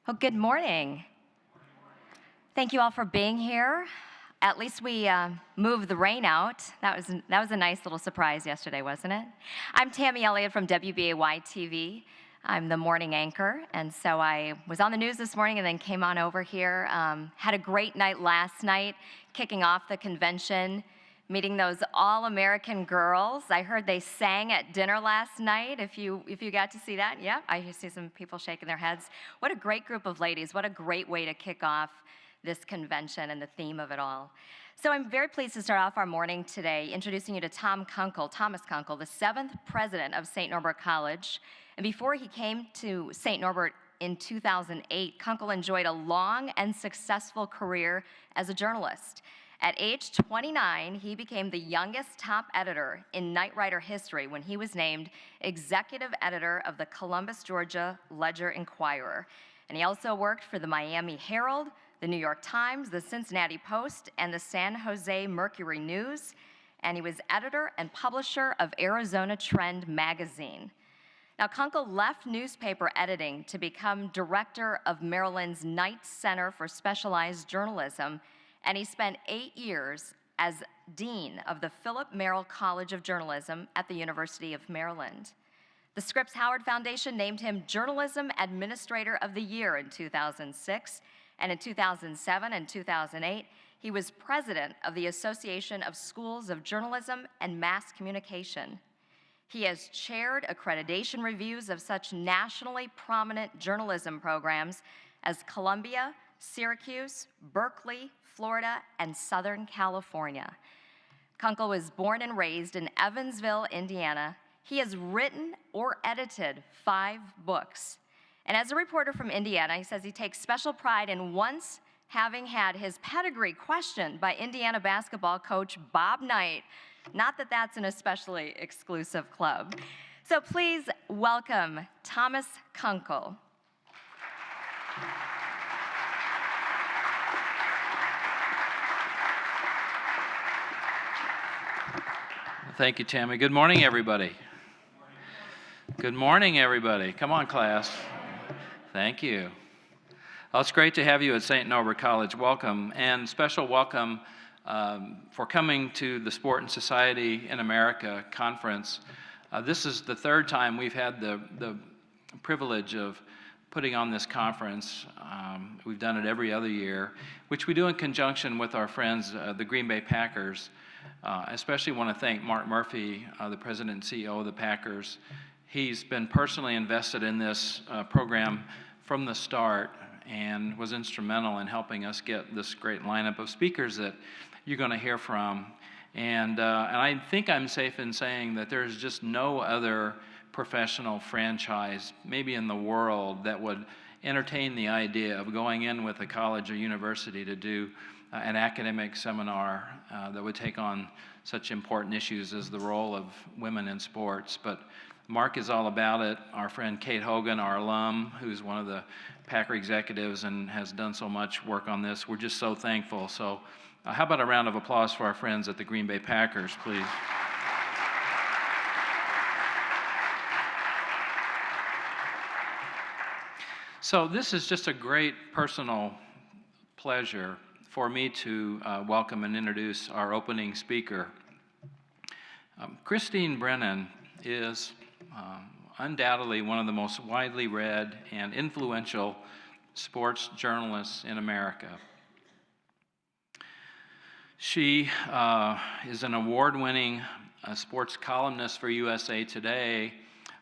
Well, good morning. Thank you all for being here. At least we moved the rain out. That was a nice little surprise yesterday, wasn't it? I'm Tammy Elliott from WBAY TV. I'm the morning anchor, and so I was on the news this morning and then came on over here. Had a great night last night, kicking off the convention, meeting those all-American girls. I heard they sang at dinner last night. If you got to see that, yeah, I see some people shaking their heads. What a great group of ladies. What a great way to kick off this convention and the theme of it all. So I'm very pleased to start off our morning today introducing you to Thomas Kunkel, the 7th president of St. Norbert College. And before he came to St. Norbert in 2008, Kunkel enjoyed a long and successful career as a journalist. At age 29, he became the youngest top editor in Night Rider history when he was named executive editor of the Columbus, Georgia Ledger-Inquirer. And he also worked for the Miami Herald, the New York Times, the Cincinnati Post, and the San Jose Mercury News. And he was editor and publisher of Arizona Trend magazine. Now, Kunkel left newspaper editing to become director of Maryland's Knight Center for Specialized Journalism, and he spent 8 years as dean of the Philip Merrill College of Journalism at the University of Maryland. The Scripps Howard Foundation named him Journalism Administrator of the Year in 2006, and in 2007 and 2008, he was president of the Association of Schools of Journalism and Mass Communication. He has chaired accreditation reviews of such nationally prominent journalism programs as Columbia, Syracuse, Berkeley, Florida, and Southern California. Kunkel was born and raised in Evansville, Indiana. He has written or edited 5 books. And as a reporter from Indiana, he says he takes special pride in once having had his pedigree questioned by Indiana basketball coach Bob Knight. Not that that's an especially exclusive club. So please welcome Thomas Kunkel. Thank you, Tammy. Good morning, everybody. Good morning, everybody. Come on, class. Thank you. Well, it's great to have you at St. Norbert College. Welcome, and special welcome for coming to the Sport and Society in America conference. This is the 3rd time we've had the privilege of putting on this conference. We've done it every other year, which we do in conjunction with our friends, the Green Bay Packers. I especially want to thank Mark Murphy, the president and CEO of the Packers. He's been personally invested in this program from the start and was instrumental in helping us get this great lineup of speakers that you're going to hear from. And I think I'm safe in saying that there's just no other professional franchise, maybe in the world, that would entertain the idea of going in with a college or university to do an academic seminar that would take on such important issues as the role of women in sports. But Mark is all about it. Our friend Kate Hogan, our alum, who's one of the Packer executives and has done so much work on this, we're just so thankful. So how about a round of applause for our friends at the Green Bay Packers, please? So this is just a great personal pleasure for me to welcome and introduce our opening speaker. Christine Brennan is undoubtedly one of the most widely read and influential sports journalists in America. She is an award-winning sports columnist for USA Today,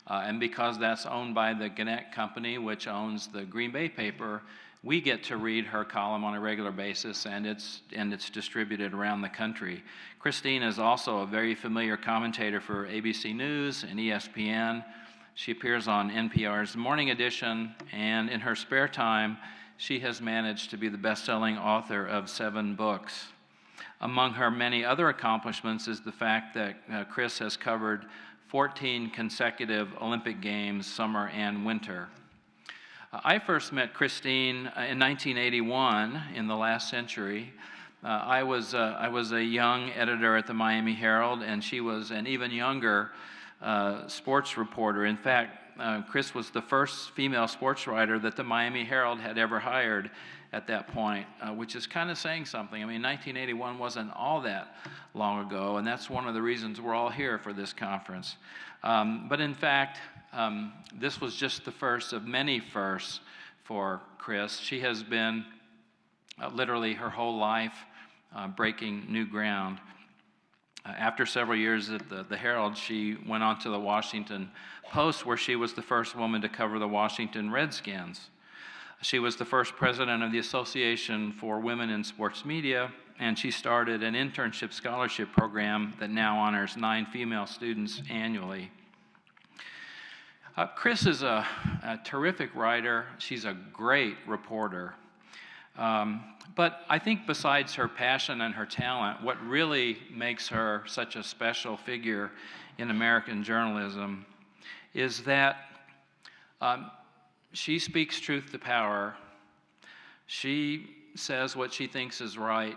and because that's owned by the Gannett Company, which owns the Green Bay paper, we get to read her column on a regular basis, and it's distributed around the country. Christine is also a very familiar commentator for ABC News and ESPN. She appears on NPR's Morning Edition, and in her spare time, she has managed to be the best-selling author of 7 books. Among her many other accomplishments is the fact that Chris has covered 14 consecutive Olympic Games, summer and winter. I first met Christine in 1981, in the last century. I was a young editor at the Miami Herald, and she was an even younger sports reporter. In fact, Chris was the first female sports writer that the Miami Herald had ever hired at that point, which is kind of saying something. I mean, 1981 wasn't all that long ago, and that's one of the reasons we're all here for this conference. But in fact, this was just the first of many firsts for Chris. She has been literally her whole life breaking new ground. After several years at the Herald, she went on to the Washington Post, where she was the first woman to cover the Washington Redskins. She was the first president of the Association for Women in Sports Media, and she started an internship scholarship program that now honors 9 female students annually. Chris is a terrific writer. She's a great reporter. But I think besides her passion and her talent, what really makes her such a special figure in American journalism is that she speaks truth to power. She says what she thinks is right,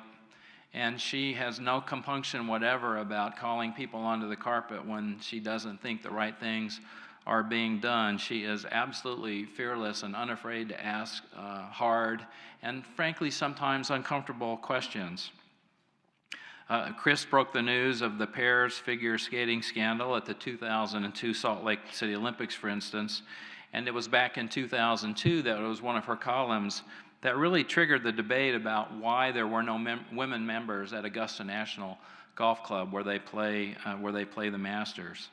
and she has no compunction whatever about calling people onto the carpet when she doesn't think the right things are being done. She is absolutely fearless and unafraid to ask hard and, frankly, sometimes uncomfortable questions. Chris broke the news of the pairs figure skating scandal at the 2002 Salt Lake City Olympics, for instance, and it was back in 2002 that it was one of her columns that really triggered the debate about why there were no women members at Augusta National Golf Club where they play the Masters.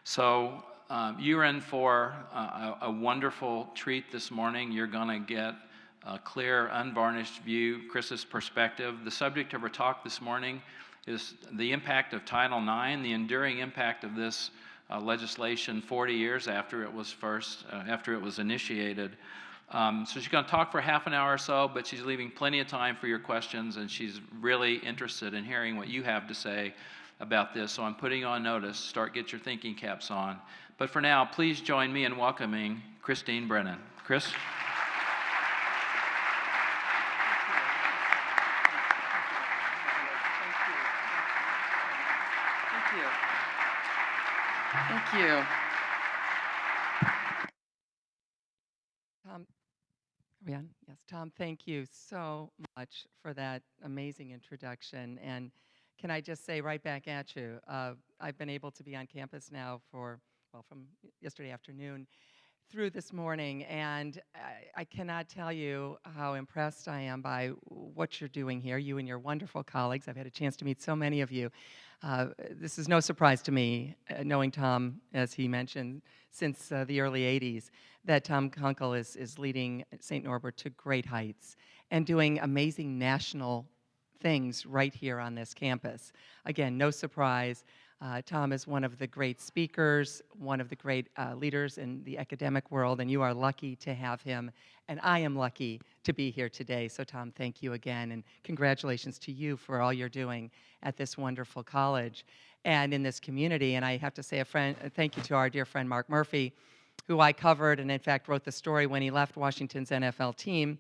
So you're in for a wonderful treat this morning. You're going to get a clear, unvarnished view, Chris's perspective. The subject of her talk this morning is the impact of Title IX, the enduring impact of this legislation 40 years after it was initiated. So she's going to talk for half an hour or so, but she's leaving plenty of time for your questions, and she's really interested in hearing what you have to say about this. So I'm putting you on notice. Get your thinking caps on. But for now, please join me in welcoming Christine Brennan. Chris? Thank you. Tom, are we on? Yes, Tom, thank you so much for that amazing introduction. And can I just say right back at you, I've been able to be on campus now from yesterday afternoon through this morning, and I cannot tell you how impressed I am by what you're doing here, you and your wonderful colleagues. I've had a chance to meet so many of you. This is no surprise to me, knowing Tom, as he mentioned, since the early 80s, that Tom Kunkel is leading St. Norbert to great heights and doing amazing national things right here on this campus. Again, no surprise. Tom is one of the great speakers, one of the great leaders in the academic world, and you are lucky to have him, and I am lucky to be here today. So Tom, thank you again, and congratulations to you for all you're doing at this wonderful college and in this community. And I have to say thank you to our dear friend Mark Murphy, who I covered and in fact wrote the story when he left Washington's NFL team,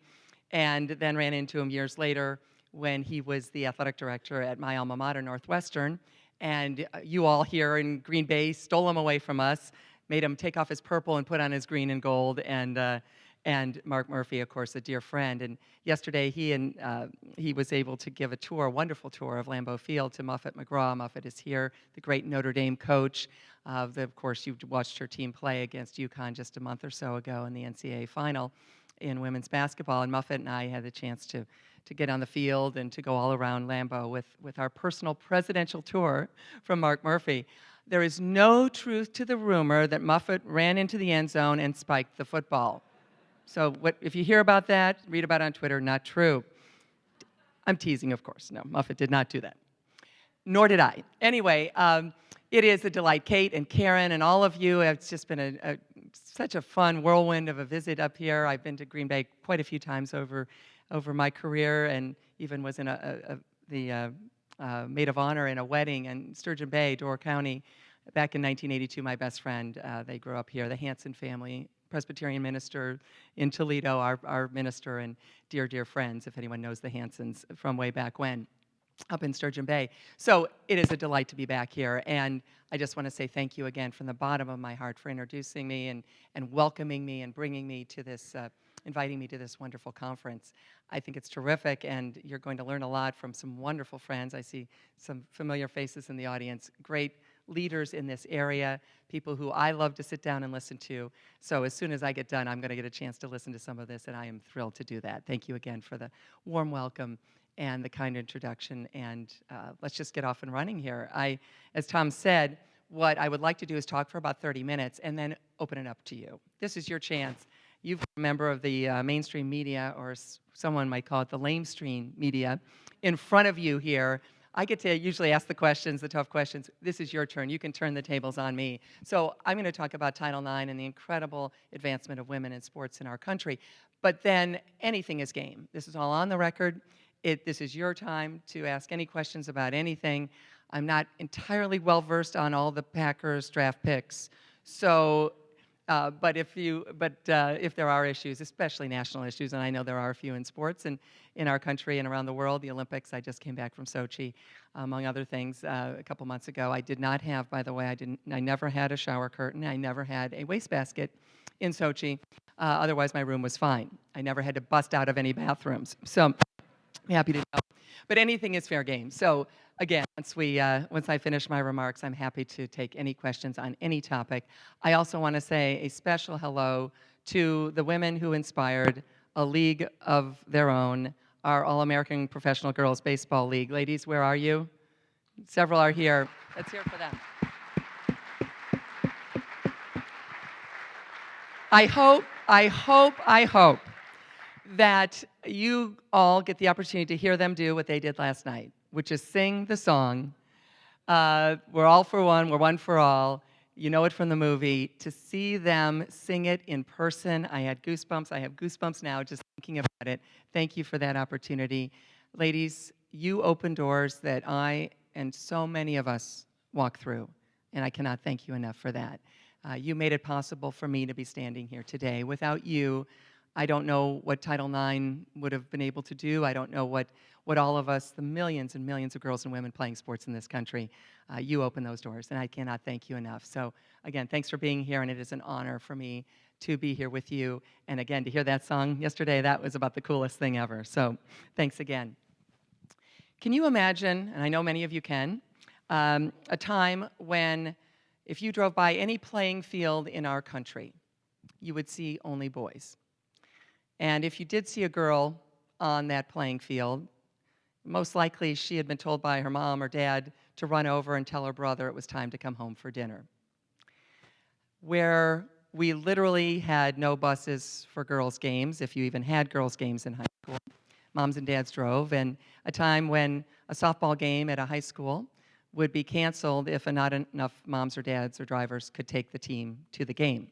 and then ran into him years later when he was the athletic director at my alma mater, Northwestern. And you all here in Green Bay stole him away from us, made him take off his purple and put on his green and gold. And Mark Murphy, of course, a dear friend. And yesterday he was able to give a wonderful tour of Lambeau Field to Muffet McGraw. Muffet is here, the great Notre Dame coach. Of course, you watched her team play against UConn just a month or so ago in the NCAA final in women's basketball. And Muffet and I had the chance to get on the field and to go all around Lambeau with our personal presidential tour from Mark Murphy. There is no truth to the rumor that Muffet ran into the end zone and spiked the football. So if you hear about that, read about it on Twitter, not true. I'm teasing, of course. No, Muffet did not do that. Nor did I. Anyway, it is a delight. Kate and Karen and all of you, it's just been such a fun whirlwind of a visit up here. I've been to Green Bay quite a few times over my career, and even was in the maid of honor in a wedding in Sturgeon Bay, Door County, back in 1982. My best friend, they grew up here, the Hanson family, Presbyterian minister in Toledo, our minister, and dear, dear friends, if anyone knows the Hansons from way back when. up in Sturgeon Bay. So it is a delight to be back here, and I just want to say thank you again from the bottom of my heart for introducing me and welcoming me and bringing me to this, inviting me to this wonderful conference. I think it's terrific, and you're going to learn a lot from some wonderful friends. I see some familiar faces in the audience, great leaders in this area, people who I love to sit down and listen to. So as soon as I get done, I'm going to get a chance to listen to some of this, and I am thrilled to do that. Thank you again for the warm welcome and the kind introduction, and let's just get off and running here. As Tom said, what I would like to do is talk for about 30 minutes and then open it up to you. This is your chance. You're a member of the mainstream media, or someone might call it the lamestream media, in front of you here. I get to usually ask the questions, the tough questions. This is your turn. You can turn the tables on me. So I'm going to talk about Title IX and the incredible advancement of women in sports in our country. But then anything is game. This is all on the record. This is your time to ask any questions about anything. I'm not entirely well-versed on all the Packers draft picks. So, but if there are issues, especially national issues, and I know there are a few in sports and in our country and around the world, the Olympics, I just came back from Sochi, among other things, a couple months ago. I did not have, by the way, I never had a shower curtain. I never had a wastebasket in Sochi. Otherwise, my room was fine. I never had to bust out of any bathrooms. So I'm happy to know. But anything is fair game. So again, once I finish my remarks, I'm happy to take any questions on any topic. I also want to say a special hello to the women who inspired a league of their own, our All-American Professional Girls Baseball League. Ladies, where are you? Several are here. Let's hear it for them. I hope that you all get the opportunity to hear them do what they did last night, which is sing the song, We're All for One, We're One for All. You know it from the movie. To see them sing it in person, I had goosebumps. I have goosebumps now just thinking about it. Thank you for that opportunity. Ladies, you opened doors that I and so many of us walk through, and I cannot thank you enough for that. You made it possible for me to be standing here today. Without you, I don't know what Title IX would have been able to do. I don't know what all of us, the millions and millions of girls and women playing sports in this country, you opened those doors, and I cannot thank you enough. So again, thanks for being here, and it is an honor for me to be here with you. And again, to hear that song yesterday, that was about the coolest thing ever. So thanks again. Can you imagine, and I know many of you can, a time when if you drove by any playing field in our country, you would see only boys. And if you did see a girl on that playing field, most likely she had been told by her mom or dad to run over and tell her brother it was time to come home for dinner. Where we literally had no buses for girls' games, if you even had girls' games in high school. Moms and dads drove, and a time when a softball game at a high school would be canceled if not enough moms or dads or drivers could take the team to the game.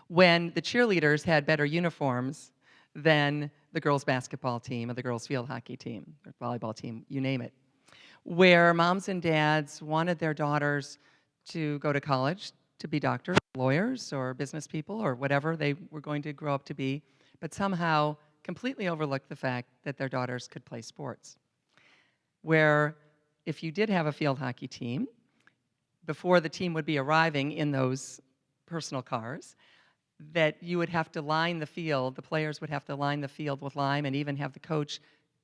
When the cheerleaders had better uniforms than the girls' basketball team or the girls' field hockey team or volleyball team, you name it. Where moms and dads wanted their daughters to go to college, to be doctors, lawyers, or business people, or whatever they were going to grow up to be, but somehow completely overlooked the fact that their daughters could play sports. Where if you did have a field hockey team, before the team would be arriving in those personal cars, that you would have to line the field, the players would have to line the field with lime and even have the coach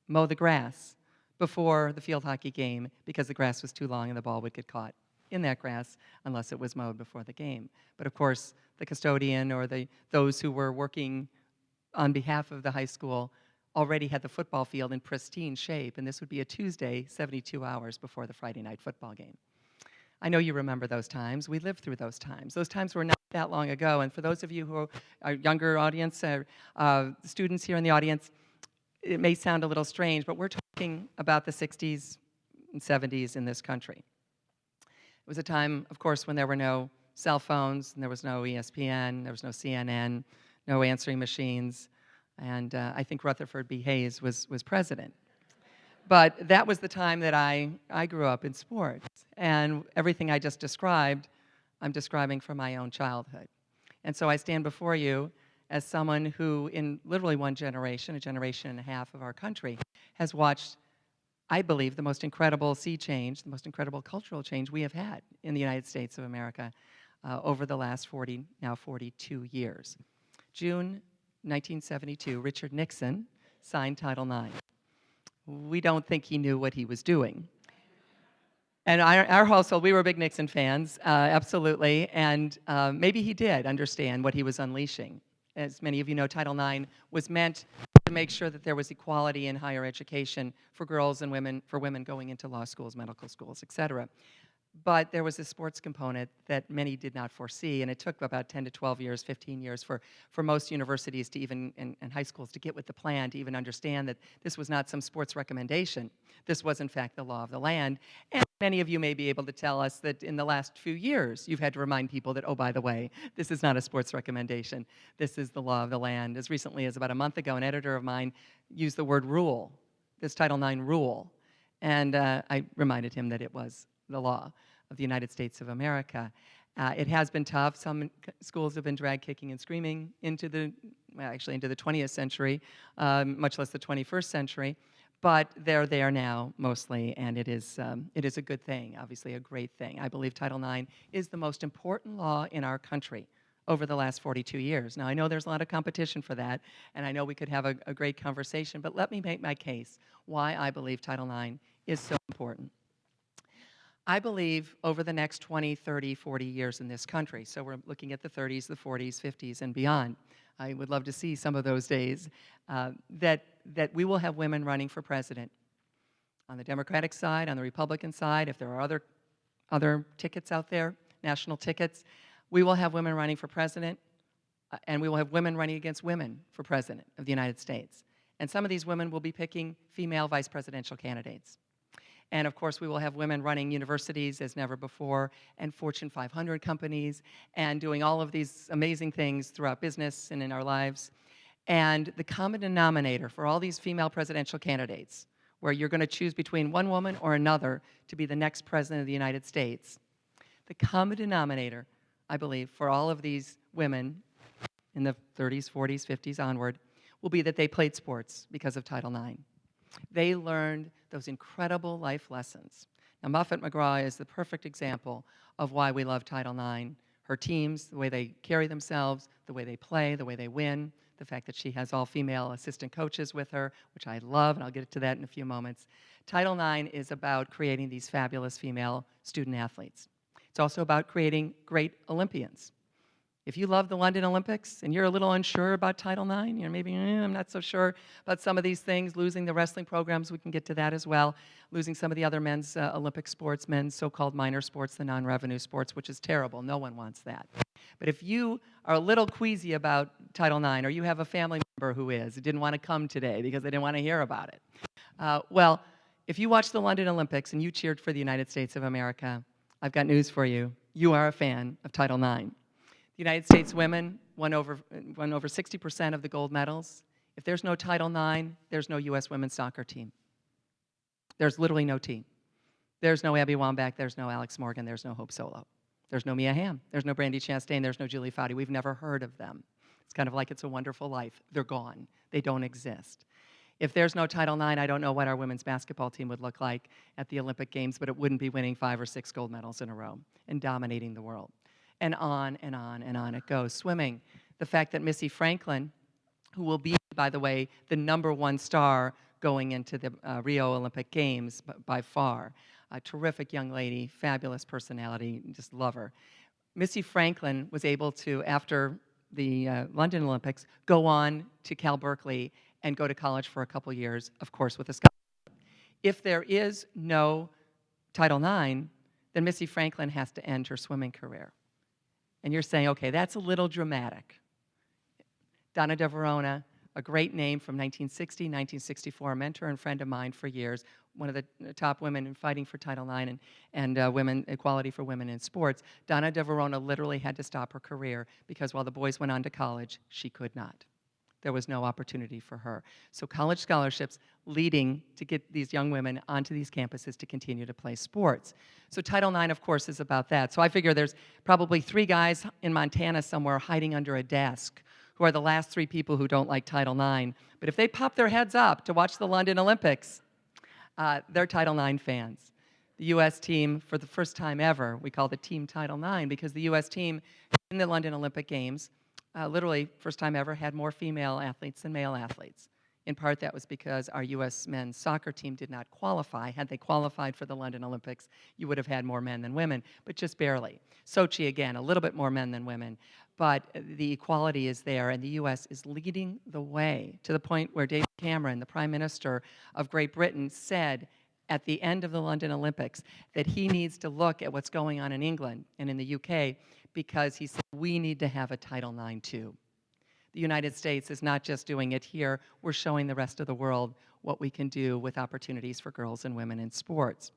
mow the grass before the field hockey game because the grass was too long and the ball would get caught in that grass unless it was mowed before the game. But of course, the custodian or those who were working on behalf of the high school already had the football field in pristine shape, and this would be a Tuesday, 72 hours before the Friday night football game. I know you remember those times. We lived through those times. Those times were not that long ago, and for those of you who are younger audience, students here in the audience, it may sound a little strange, but we're talking about the 60s and 70s in this country. It was a time, of course, when there were no cell phones, and there was no ESPN, there was no CNN, no answering machines, and I think Rutherford B. Hayes was president. But that was the time that I grew up in sports, and everything I just described, I'm describing from my own childhood. And so I stand before you as someone who, in literally one generation, a generation and a half of our country, has watched I believe, the most incredible sea change, the most incredible cultural change we have had in the United States of America over the last 42 years. June 1972, Richard Nixon signed Title IX. We don't think he knew what he was doing. And our household, we were big Nixon fans, absolutely, and maybe he did understand what he was unleashing. As many of you know, Title IX was meant to make sure that there was equality in higher education for girls and women, for women going into law schools, medical schools, et cetera. But there was a sports component that many did not foresee, and it took about 10 to 12 years, 15 years for most universities to even, and high schools to get with the plan, to even understand that this was not some sports recommendation. This was, in fact, the law of the land. And many of you may be able to tell us that in the last few years, you've had to remind people that, oh, by the way, this is not a sports recommendation. This is the law of the land. As recently as about a month ago, an editor of mine used the word rule, this Title IX rule. And I reminded him that it was the law of the United States of America. It has been tough. Some schools have been dragged kicking and screaming into the 20th century, much less the 21st century. But they're there now, mostly, and it is a good thing, obviously a great thing. I believe Title IX is the most important law in our country over the last 42 years. Now, I know there's a lot of competition for that, and I know we could have a great conversation, but let me make my case why I believe Title IX is so important. I believe over the next 20, 30, 40 years in this country, so we're looking at the 30s, the 40s, 50s, and beyond. I would love to see some of those days, that we will have women running for president. On the Democratic side, on the Republican side, if there are other tickets out there, national tickets, we will have women running for president, and we will have women running against women for president of the United States. And some of these women will be picking female vice presidential candidates. And of course, we will have women running universities as never before, and Fortune 500 companies, and doing all of these amazing things throughout business and in our lives. And the common denominator for all these female presidential candidates, where you're going to choose between one woman or another to be the next president of the United States, the common denominator, I believe, for all of these women in the 30s, 40s, 50s onward, will be that they played sports because of Title IX. They learned those incredible life lessons. Now, Muffet McGraw is the perfect example of why we love Title IX. Her teams, the way they carry themselves, the way they play, the way they win, the fact that she has all-female assistant coaches with her, which I love, and I'll get to that in a few moments. Title IX is about creating these fabulous female student athletes. It's also about creating great Olympians. If you love the London Olympics and you're a little unsure about Title IX, you're maybe, I'm not so sure about some of these things, losing the wrestling programs, we can get to that as well, losing some of the other men's Olympic sports, men's so-called minor sports, the non-revenue sports, which is terrible. No one wants that. But if you are a little queasy about Title IX, or you have a family member who didn't want to come today because they didn't want to hear about it, well, if you watched the London Olympics and you cheered for the United States of America, I've got news for you. You are a fan of Title IX. The United States women won over 60% of the gold medals. If there's no Title IX, there's no U.S. women's soccer team. There's literally no team. There's no Abby Wambach, there's no Alex Morgan, there's no Hope Solo. There's no Mia Hamm, there's no Brandi Chastain, there's no Julie Foudy. We've never heard of them. It's kind of like It's a Wonderful Life. They're gone. They don't exist. If there's no Title IX, I don't know what our women's basketball team would look like at the Olympic Games, but it wouldn't be winning 5 or 6 gold medals in a row and dominating the world. And on and on and on it goes. Swimming, the fact that Missy Franklin, who will be, by the way, the #1 star going into the Rio Olympic Games by far, a terrific young lady, fabulous personality, just love her. Missy Franklin was able to, after the London Olympics, go on to Cal Berkeley and go to college for a couple years, of course, with a scholarship. If there is no Title IX, then Missy Franklin has to end her swimming career. And you're saying, okay, that's a little dramatic. Donna de Verona, a great name from 1960, 1964, a mentor and friend of mine for years, one of the top women in fighting for Title IX and women equality for women in sports. Donna de Verona literally had to stop her career because while the boys went on to college, she could not. There was no opportunity for her. So college scholarships leading to get these young women onto these campuses to continue to play sports. So Title IX, of course, is about that. So I figure there's probably 3 guys in Montana somewhere hiding under a desk who are the last 3 people who don't like Title IX. But if they pop their heads up to watch the London Olympics, They're Title IX fans. The U.S. team, for the first time ever, we call the team Title IX because the U.S. team in the London Olympic Games, literally first time ever, had more female athletes than male athletes. In part, that was because our U.S. men's soccer team did not qualify. Had they qualified for the London Olympics, you would have had more men than women, but just barely. Sochi, again, a little bit more men than women, but the equality is there, and the U.S. is leading the way to the point where David Cameron, the Prime Minister of Great Britain, said at the end of the London Olympics that he needs to look at what's going on in England and in the U.K. because he said we need to have a Title IX too. The United States is not just doing it here, we're showing the rest of the world what we can do with opportunities for girls and women in sports.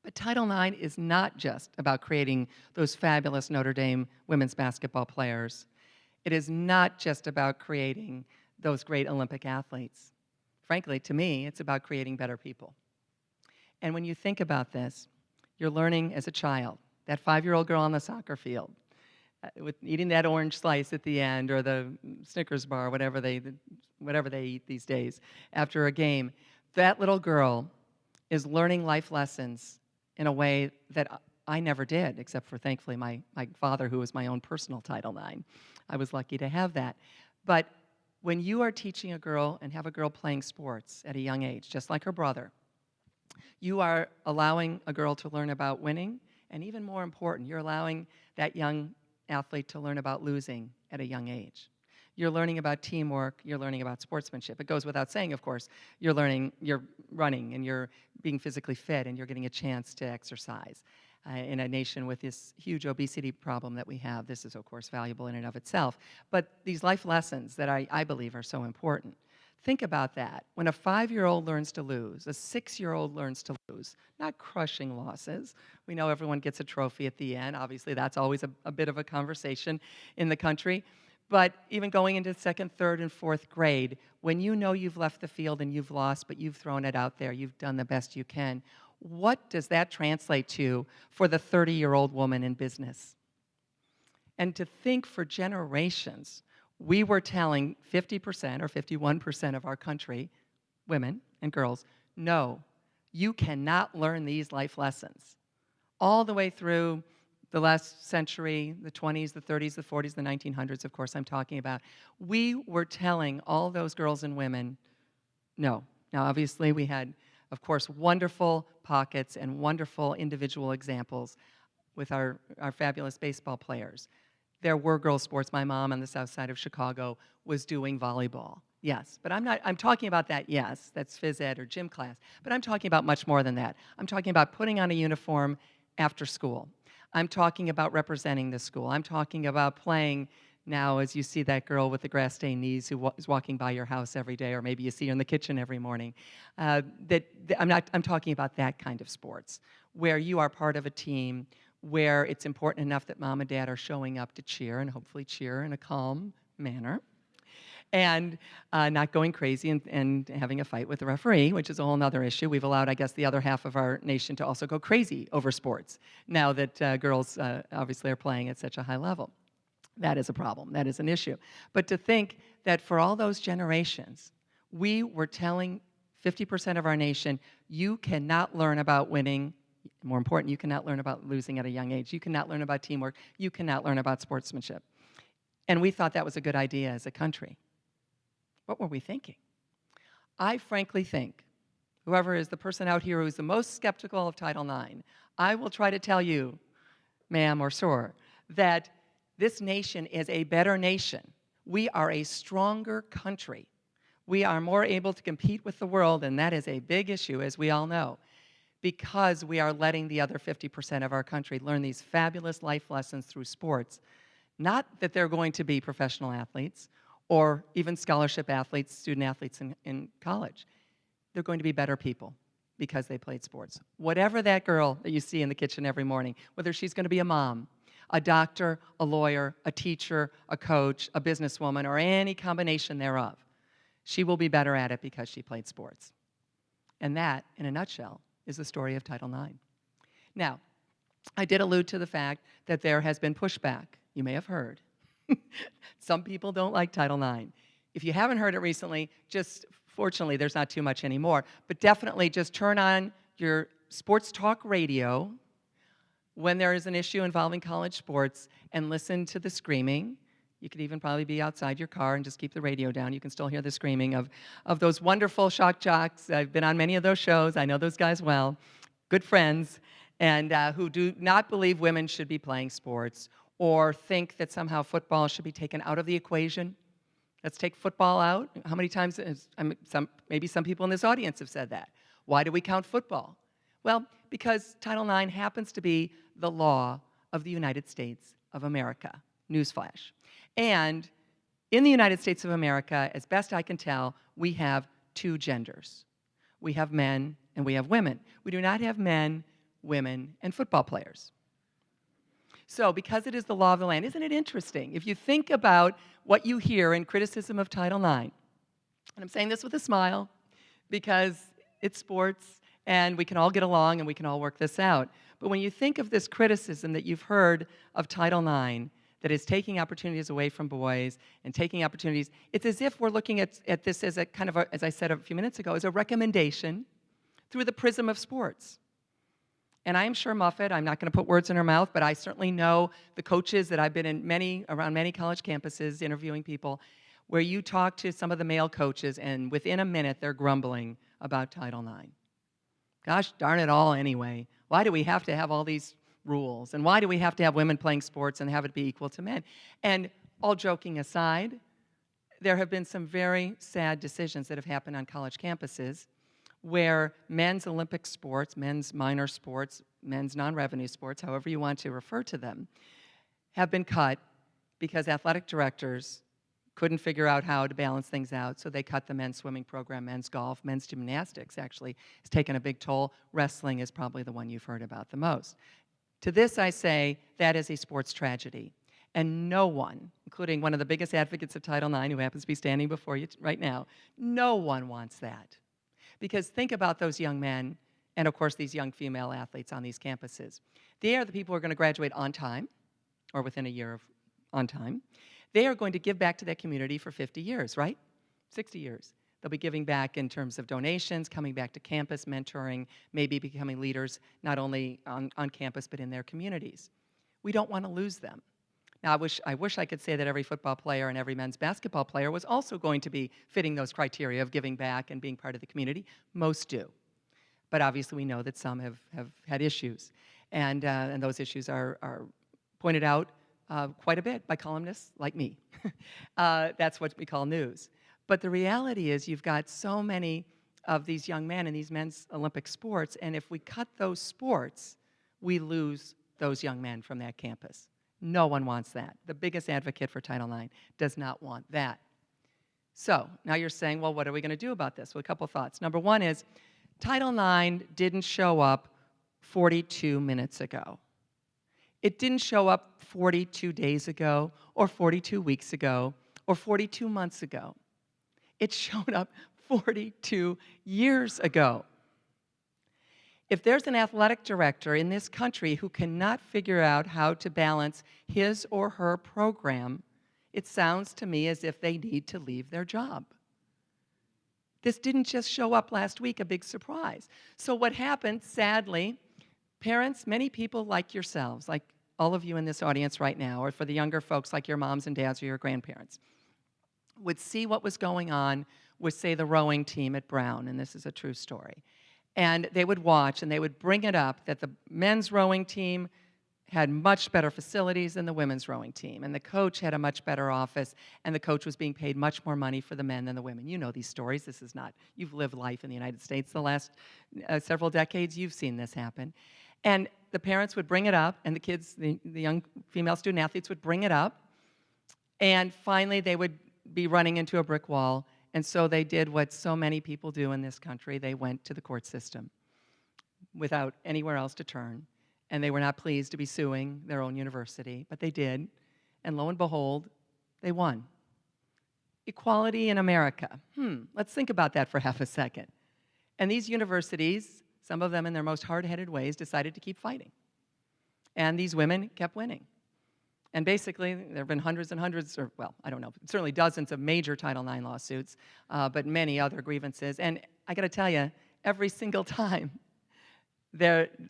But Title IX is not just about creating those fabulous Notre Dame women's basketball players. It is not just about creating those great Olympic athletes. Frankly, to me, it's about creating better people. And when you think about this, you're learning as a child, that 5-year-old girl on the soccer field, with eating that orange slice at the end or the Snickers bar, whatever they eat these days after a game, that little girl is learning life lessons in a way that I never did, except for, thankfully, my father, who was my own personal Title IX. I was lucky to have that. But when you are teaching a girl and have a girl playing sports at a young age, just like her brother, you are allowing a girl to learn about winning, and even more important, you're allowing that young athlete to learn about losing at a young age. You're learning about teamwork, you're learning about sportsmanship. It goes without saying, of course, you're running, and you're being physically fit, and you're getting a chance to exercise. In a nation with this huge obesity problem that we have, this is, of course, valuable in and of itself. But these life lessons that I believe are so important. Think about that. When a 5-year-old learns to lose, a 6-year-old learns to lose, not crushing losses. We know everyone gets a trophy at the end. Obviously, that's always a bit of a conversation in the country. But even going into 2nd, 3rd, and 4th grade, when you know you've left the field and you've lost, but you've thrown it out there, you've done the best you can, what does that translate to for the 30-year-old woman in business? And to think for generations, we were telling 50% or 51% of our country, women and girls, no, you cannot learn these life lessons. All the way through the last century, the 20s, the 30s, the 40s, the 1900s, of course, I'm talking about, we were telling all those girls and women, no. Now, obviously, we had, of course, wonderful pockets and wonderful individual examples with our fabulous baseball players. There were girls' sports. My mom on the south side of Chicago was doing volleyball. Yes, but I'm talking about that, yes, that's phys ed or gym class. But I'm talking about much more than that. I'm talking about putting on a uniform after school. I'm talking about representing the school. I'm talking about playing now as you see that girl with the grass-stained knees who is walking by your house every day, or maybe you see her in the kitchen every morning. I'm talking about that kind of sports, where you are part of a team, where it's important enough that mom and dad are showing up to cheer, and hopefully cheer in a calm manner, and not going crazy and having a fight with the referee, which is a whole other issue. We've allowed, I guess, the other half of our nation to also go crazy over sports, now that girls obviously are playing at such a high level. That is a problem. That is an issue. But to think that for all those generations, we were telling 50% of our nation, you cannot learn about winning. More important, you cannot learn about losing at a young age. You cannot learn about teamwork. You cannot learn about sportsmanship. And we thought that was a good idea as a country. What were we thinking? I frankly think, whoever is the person out here who's the most skeptical of Title IX, I will try to tell you, ma'am or sir, that this nation is a better nation. We are a stronger country. We are more able to compete with the world, and that is a big issue, as we all know, because we are letting the other 50% of our country learn these fabulous life lessons through sports. Not that they're going to be professional athletes or even scholarship athletes, student athletes in college. They're going to be better people because they played sports. Whatever that girl that you see in the kitchen every morning, whether she's going to be a mom, a doctor, a lawyer, a teacher, a coach, a businesswoman, or any combination thereof, she will be better at it because she played sports. And that, in a nutshell, is the story of Title IX. Now, I did allude to the fact that there has been pushback. You may have heard. Some people don't like Title IX. If you haven't heard it recently, just Fortunately, there's not too much anymore. But definitely just turn on your sports talk radio when there is an issue involving college sports and listen to the screaming. You could even probably be outside your car and just keep the radio down. You can still hear the screaming of those wonderful shock jocks. I've been on many of those shows. I know those guys well, good friends, and who do not believe women should be playing sports or think that somehow football should be taken out of the equation. Let's take football out. How many times, maybe some people in this audience have said that. Why do we count football? Well, because Title IX happens to be the law of the United States of America. Newsflash. And in the United States of America, as best I can tell, we have two genders. We have men and we have women. We do not have men, women, and football players. So because it is the law of the land, isn't it interesting? If you think about what you hear in criticism of Title IX, and I'm saying this with a smile because it's sports and we can all get along and we can all work this out. But when you think of this criticism that you've heard of Title IX, that is taking opportunities away from boys and taking opportunities, it's as if we're looking at this as a kind of, as I said a few minutes ago, as a recommendation through the prism of sports. And I am sure Muffet, I'm not going to put words in her mouth, but I certainly know the coaches that I've been in around many college campuses interviewing people, where you talk to some of the male coaches and within a minute they're grumbling about Title IX. Gosh darn it all anyway. Why do we have to have all these rules? And why do we have to have women playing sports and have it be equal to men? And all joking aside, there have been some very sad decisions that have happened on college campuses where men's Olympic sports, men's minor sports, men's non-revenue sports, however you want to refer to them, have been cut because athletic directors couldn't figure out how to balance things out, so they cut the men's swimming program, men's golf, men's gymnastics actually has taken a big toll. Wrestling is probably the one you've heard about the most. To this I say, that is a sports tragedy. And no one, including one of the biggest advocates of Title IX, who happens to be standing before you right now, no one wants that. Because think about those young men, and of course these young female athletes on these campuses. They are the people who are going to graduate on time, or within a year of on time. They are going to give back to that community for 50 years, right? 60 years. They'll be giving back in terms of donations, coming back to campus, mentoring, maybe becoming leaders not only on campus but in their communities. We don't want to lose them. Now, I wish I could say that every football player and every men's basketball player was also going to be fitting those criteria of giving back and being part of the community. Most do. But obviously we know that some have had issues. And those issues are pointed out quite a bit by columnists like me. That's what we call news. But the reality is you've got so many of these young men in these men's Olympic sports, and if we cut those sports, we lose those young men from that campus. No one wants that. The biggest advocate for Title IX does not want that. So now you're saying, well, what are we going to do about this? Well, a couple thoughts. Number one is Title IX didn't show up 42 minutes ago. It didn't show up 42 days ago or 42 weeks ago or 42 months ago. It showed up 42 years ago. If there's an athletic director in this country who cannot figure out how to balance his or her program, it sounds to me as if they need to leave their job. This didn't just show up last week, a big surprise. So what happened, sadly, parents, many people like yourselves, like all of you in this audience right now, or for the younger folks like your moms and dads or your grandparents, would see what was going on with, say, the rowing team at Brown, and this is a true story. And they would watch and they would bring it up that the men's rowing team had much better facilities than the women's rowing team. And the coach had a much better office, and the coach was being paid much more money for the men than the women. You know these stories. This is not, you've lived life in the United States the last several decades. You've seen this happen. And the parents would bring it up, and the kids, the young female student athletes would bring it up, and finally they would be running into a brick wall. And so they did what so many people do in this country. They went to the court system without anywhere else to turn. And they were not pleased to be suing their own university, but they did. And lo and behold, they won. Equality in America. Let's think about that for half a second. And these universities, some of them in their most hard-headed ways, decided to keep fighting. And these women kept winning. And basically, there have been hundreds and hundreds, or well, I don't know, certainly dozens of major Title IX lawsuits, but many other grievances. And I got to tell you, every single time,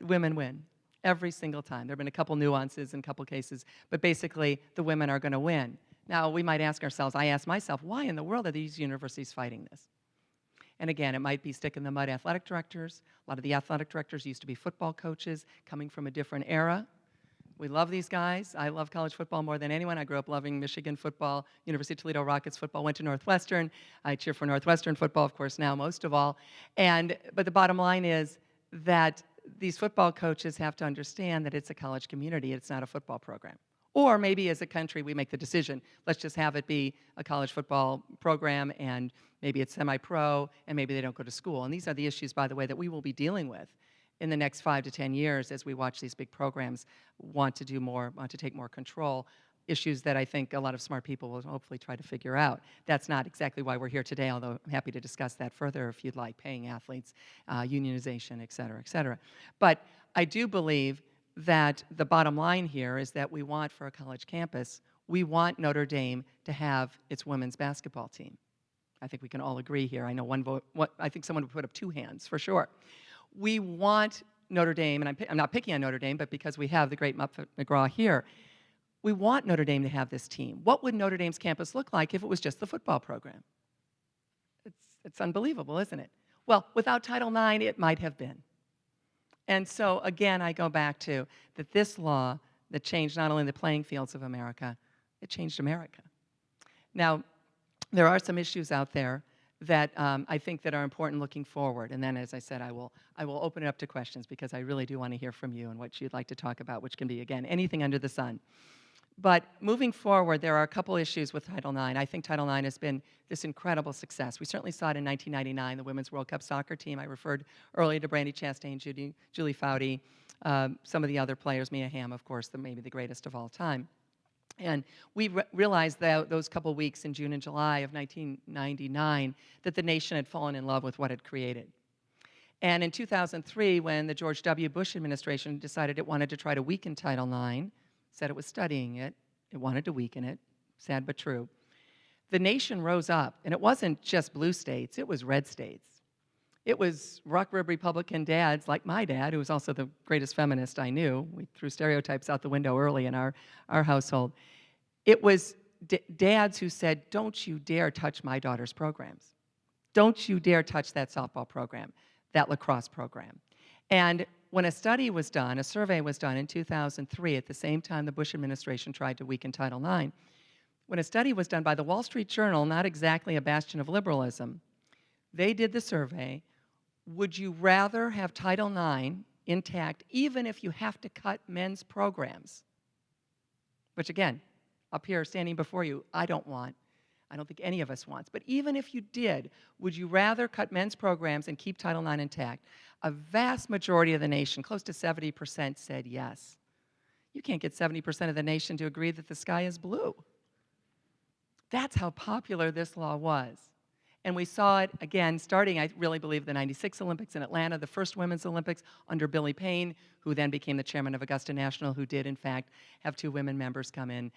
women win. Every single time. There have been a couple nuances in a couple cases, but basically, the women are going to win. Now, we might ask ourselves, I ask myself, why in the world are these universities fighting this? And again, it might be stick-in-the-mud athletic directors. A lot of the athletic directors used to be football coaches coming from a different era. We love these guys. I love college football more than anyone. I grew up loving Michigan football, University of Toledo Rockets football, went to Northwestern. I cheer for Northwestern football, of course, now most of all. But the bottom line is that these football coaches have to understand that it's a college community. It's not a football program. Or maybe as a country, we make the decision, let's just have it be a college football program, and maybe it's semi-pro, and maybe they don't go to school. And these are the issues, by the way, that we will be dealing with in the next 5 to 10 years as we watch these big programs want to do more, want to take more control, issues that I think a lot of smart people will hopefully try to figure out. That's not exactly why we're here today, although I'm happy to discuss that further if you'd like, paying athletes, unionization, et cetera, et cetera. But I do believe that the bottom line here is that we want, for a college campus, we want Notre Dame to have its women's basketball team. I think we can all agree here. I know one vote, I think someone would put up 2 hands for sure. We want Notre Dame, and I'm not picking on Notre Dame, but because we have the great Muffet McGraw here, we want Notre Dame to have this team. What would Notre Dame's campus look like if it was just the football program? It's unbelievable, isn't it? Well, without Title IX, it might have been. And so, again, I go back to that this law that changed not only the playing fields of America, it changed America. Now, there are some issues out there that I think that are important looking forward. And then, as I said, I will open it up to questions because I really do want to hear from you and what you'd like to talk about, which can be, again, anything under the sun. But moving forward, there are a couple issues with Title IX. I think Title IX has been this incredible success. We certainly saw it in 1999, the Women's World Cup soccer team. I referred earlier to Brandy Chastain, Julie Foudy, some of the other players, Mia Hamm, of course, maybe the greatest of all time. And we realized that those couple weeks in June and July of 1999 that the nation had fallen in love with what it created. And in 2003, when the George W. Bush administration decided it wanted to try to weaken Title IX, said it was studying it, it wanted to weaken it, sad but true, the nation rose up. And it wasn't just blue states, it was red states. It was rock rib Republican dads like my dad, who was also the greatest feminist I knew. We threw stereotypes out the window early in our household. It was dads who said, don't you dare touch my daughter's programs. Don't you dare touch that softball program, that lacrosse program. And when a study was done, a survey was done in 2003, at the same time the Bush administration tried to weaken Title IX, when a study was done by the Wall Street Journal, not exactly a bastion of liberalism, they did the survey, would you rather have Title IX intact even if you have to cut men's programs? Which again, up here standing before you, I don't think any of us wants. But even if you did, would you rather cut men's programs and keep Title IX intact? A vast majority of the nation, close to 70%, said yes. You can't get 70% of the nation to agree that the sky is blue. That's how popular this law was. And we saw it, again, starting, I really believe, the 96 Olympics in Atlanta, the first Women's Olympics under Billie Payne, who then became the chairman of Augusta National, who did, in fact, have 2 women members come in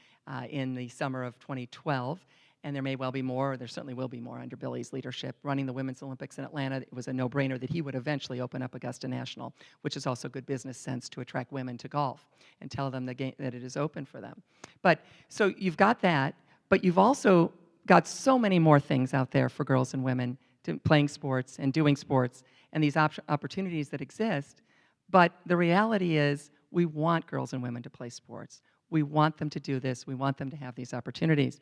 the summer of 2012. And there may well be more, there certainly will be more under Billie's leadership. Running the Women's Olympics in Atlanta, it was a no-brainer that he would eventually open up Augusta National, which is also good business sense to attract women to golf and tell them that it is open for them. But so you've got that, but you've also got so many more things out there for girls and women playing sports and doing sports and these opportunities that exist. But the reality is we want girls and women to play sports. We want them to do this. We want them to have these opportunities.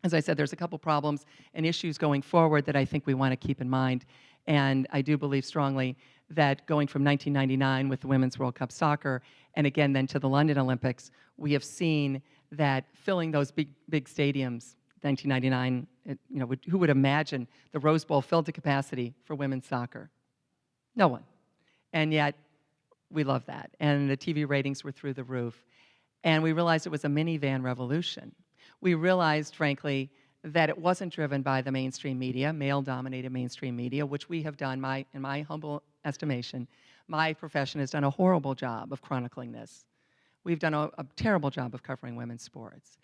As I said, there's a couple problems and issues going forward that I think we want to keep in mind. And I do believe strongly that going from 1999 with the Women's World Cup soccer and again then to the London Olympics, we have seen that filling those big stadiums, 1999, who would imagine the Rose Bowl filled to capacity for women's soccer? No one. And yet, we love that. And the TV ratings were through the roof. And we realized it was a minivan revolution. We realized, frankly, that it wasn't driven by the mainstream media, male-dominated mainstream media, which we have done, in my humble estimation, my profession has done a horrible job of chronicling this. we've done a terrible job of covering women's sports.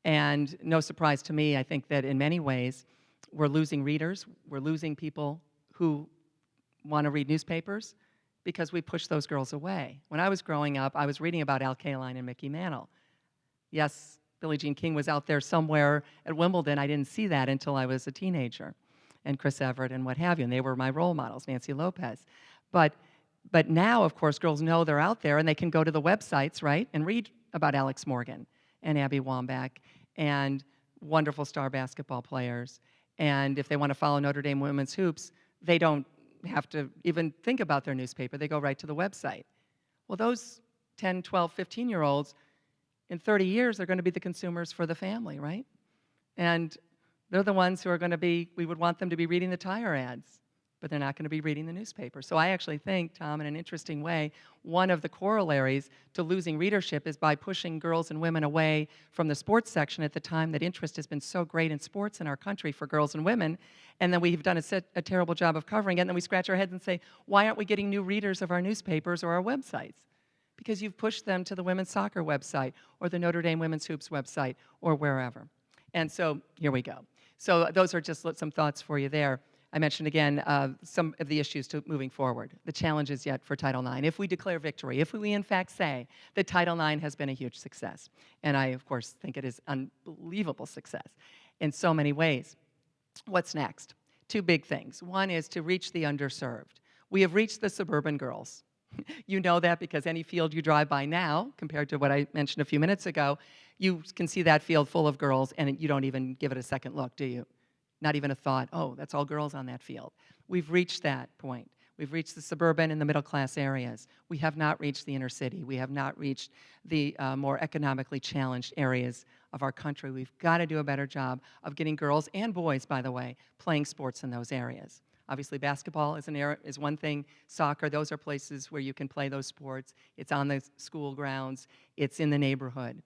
And no surprise to me, I think that in many ways, we're losing readers. We're losing people who want to read newspapers because we push those girls away. When I was growing up, I was reading about Al Kaline and Mickey Mantle. Yes, Billie Jean King was out there somewhere at Wimbledon. I didn't see that until I was a teenager, and Chris Evert and what have you, and they were my role models, Nancy Lopez. But now, of course, girls know they're out there, and they can go to the websites, right, and read about Alex Morgan and Abby Wambach and wonderful star basketball players. And if they want to follow Notre Dame women's hoops, they don't have to even think about their newspaper. They go right to the website. Well, those 10, 12, 15-year-olds, in 30 years, they're going to be the consumers for the family, right? And they're the ones who are going to be, we would want them to be reading the tire ads, but they're not going to be reading the newspaper. So I actually think, Tom, in an interesting way, one of the corollaries to losing readership is by pushing girls and women away from the sports section at the time that interest has been so great in sports in our country for girls and women, and then we've done a terrible job of covering it, and then we scratch our heads and say, why aren't we getting new readers of our newspapers or our websites? Because you've pushed them to the women's soccer website or the Notre Dame Women's Hoops website or wherever. And so here we go. So those are just some thoughts for you there. I mentioned again some of the issues to moving forward, the challenges yet for Title IX. If we declare victory, if we in fact say that Title IX has been a huge success, and I of course think it is unbelievable success in so many ways, what's next? Two big things. One is to reach the underserved. We have reached the suburban girls. You know that because any field you drive by now, compared to what I mentioned a few minutes ago, you can see that field full of girls and you don't even give it a second look, do you? Not even a thought, oh, that's all girls on that field. We've reached that point. We've reached the suburban and the middle class areas. We have not reached the inner city. We have not reached the more economically challenged areas of our country. We've got to do a better job of getting girls and boys, by the way, playing sports in those areas. Obviously, basketball is one thing. Soccer, those are places where you can play those sports. It's on the school grounds. It's in the neighborhood.